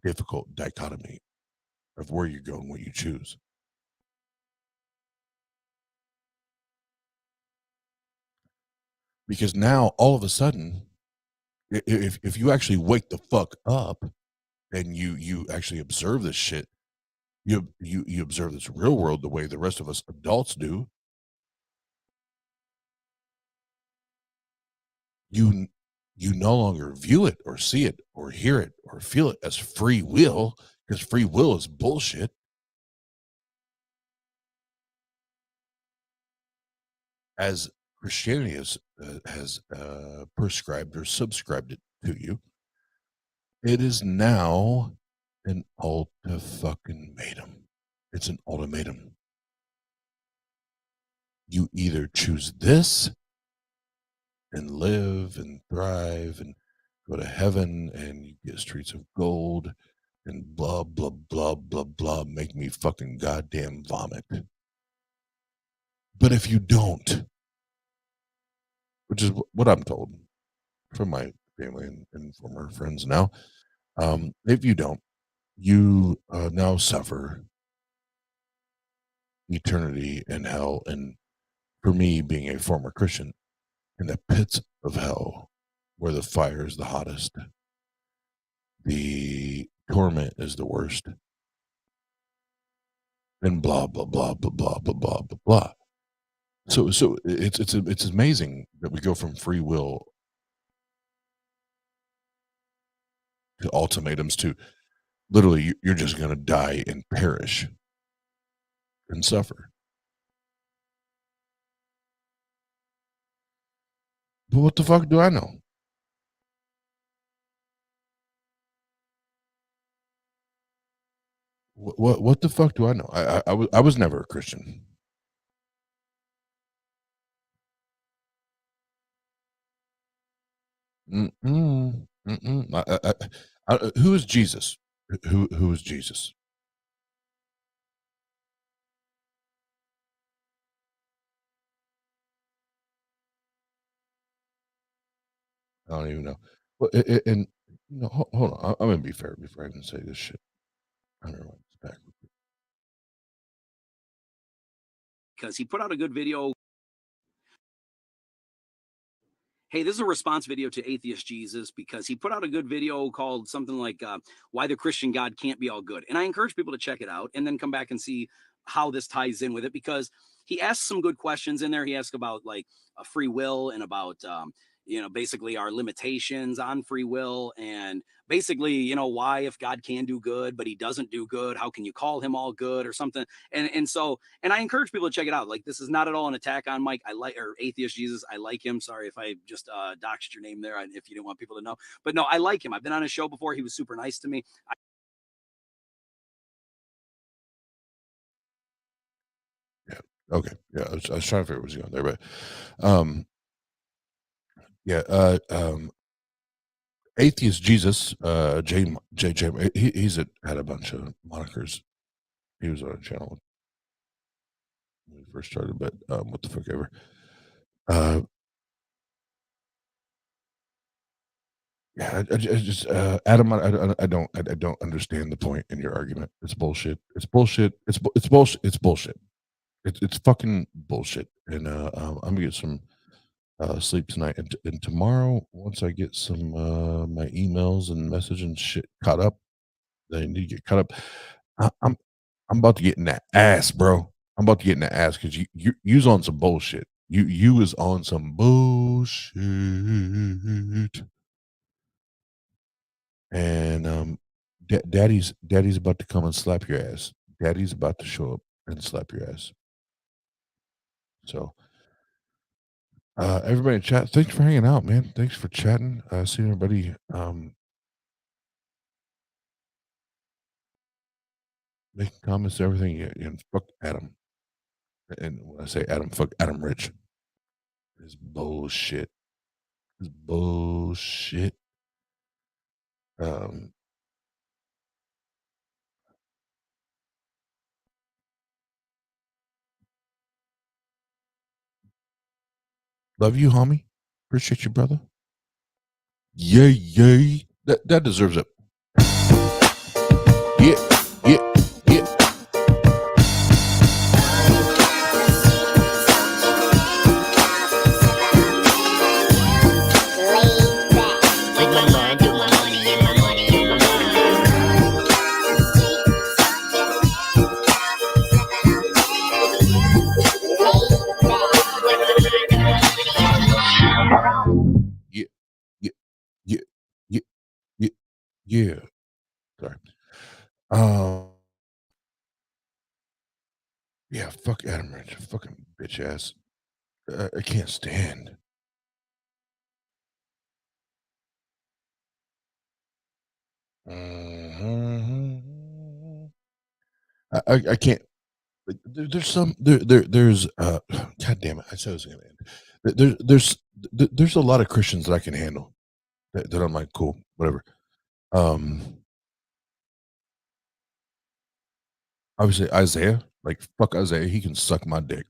difficult dichotomy of where you go and what you choose. Because now all of a sudden, if you actually wake the fuck up and you actually observe this shit, you observe this real world the way the rest of us adults do, you no longer view it or see it or hear it or feel it as free will, because free will is bullshit. As Christianity has prescribed or subscribed it to you, it is now an ultimatum. It's an ultimatum. You either choose this and live and thrive and go to heaven and you get streets of gold and blah, blah, blah, blah, blah, make me fucking goddamn vomit. But if you don't, which is what I'm told from my family and former friends now, if you don't, you now suffer eternity in hell. And for me, being a former Christian, in the pits of hell, where the fire is the hottest, the torment is the worst, and blah blah blah blah blah blah blah blah blah. So it's amazing that we go from free will to ultimatums to literally you're just going to die and perish and suffer. But what the fuck do I know? What the fuck do I know? I was never a Christian. Who is Jesus? Who is Jesus? I don't even know. But and you know, hold on. I'm gonna be fair before I even say this shit. I don't know what's back. Because he put out a good video. Hey, this is a response video to Atheist Jesus because he put out a good video called something like Why the Christian God Can't Be All Good. And I encourage people to check it out and then come back and see how this ties in with it, because he asks some good questions in there. He asks about like free will and about, basically our limitations on free will, and basically, why if God can do good, but he doesn't do good, how can you call him all good or something? And I encourage people to check it out. Like, this is not at all an attack on Mike. Or Atheist Jesus. I like him. Sorry if I just doxed your name there, if you didn't want people to know. But no, I like him. I've been on his show before. He was super nice to me. Okay. Yeah. I was trying to figure out what's going there, but Atheist Jesus, J, he's had a bunch of monikers. He was on a channel when we first started, but what the fuck ever. Yeah, I just Adam, I don't understand the point in your argument. It's bullshit. It's bullshit. It's bullshit. It's bullshit. It's fucking bullshit. And I'm gonna get some sleep tonight, and tomorrow, once I get some my emails and message and shit caught up, they need to get caught up. I'm about to get in that ass, bro. I'm about to get in that ass because you's on some bullshit. You was on some bullshit. And daddy's about to come and slap your ass. Daddy's about to show up and slap your ass. So everybody in chat, thanks for hanging out, man. Thanks for chatting. Seeing everybody making comments and everything. And fuck Adam. And when I say Adam, fuck Adam Rich. It's bullshit. It's bullshit. Love you, homie. Appreciate you, brother. Yay, yay. That deserves it. Yeah. Yeah. Sorry. Yeah, fuck Adam Rich. Fucking bitch ass. I can't stand. I can't. There's God damn it. I said it was gonna end. There's a lot of Christians that I can handle. That I'm like, cool, whatever. Obviously Isaiah, like fuck Isaiah, he can suck my dick.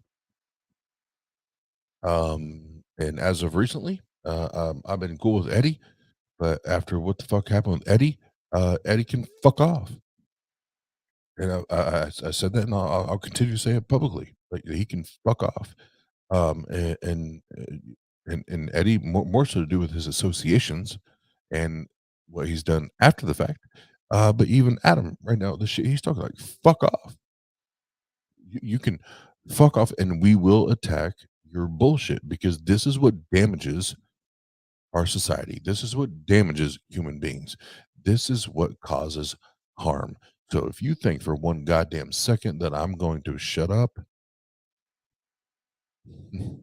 And as of recently, I've been cool with Eddie, but after what the fuck happened with Eddie, Eddie can fuck off. And I said that, and I'll continue to say it publicly. Like, he can fuck off. And Eddie, more so to do with his associations and what he's done after the fact. But even Adam right now, the shit he's talking, like, fuck off. You can fuck off, and we will attack your bullshit, because this is what damages our society. This is what damages human beings. This is what causes harm. So if you think for one goddamn second that I'm going to shut up, no,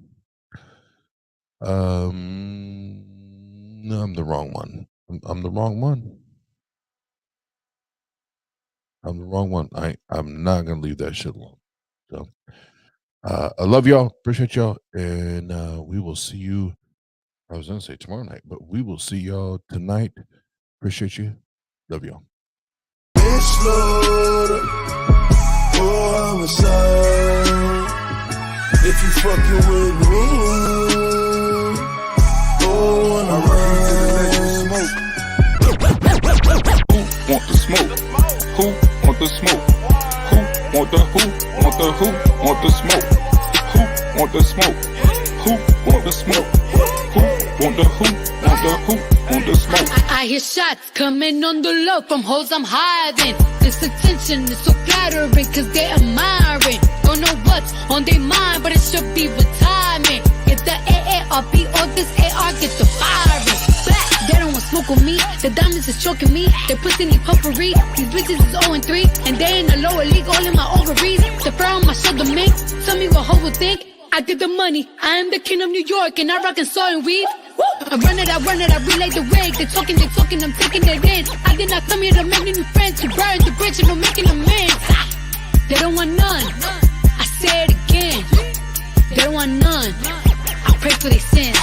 I'm the wrong one. I'm the wrong one. I'm the wrong one. I'm not gonna leave that shit alone. So I love y'all, appreciate y'all, and we will see you. I was gonna say tomorrow night, but we will see y'all tonight. Appreciate you. Love y'all. Bitch loader, oh, I'm a son. If you fucking with me, oh, I'm ready to want the smoke? Who want the smoke? Who want the smoke? Who want the smoke? Who want the want the smoke? I hear shots coming on the low from hoes I'm hiding. This attention is so flattering cause they admiring. Don't know what's on their mind, but it should be retirement. Get the AARP or this AR, get the firing. Black, they don't want smoke with me. The diamonds is choking me. They pussy need puffery. These bitches is 0-3, and they in the lower league, all in my ovaries. The fur on my shoulder mink. Tell me what hoe will think. I did the money. I am the king of New York, and I rock and saw and weave. I run it, I relay the wig. They talking, I'm taking it in. I did not come here to make new friends. To burn the bridge and I'm making amends. They don't want none. I say it again. They don't want none. I pray for their sins.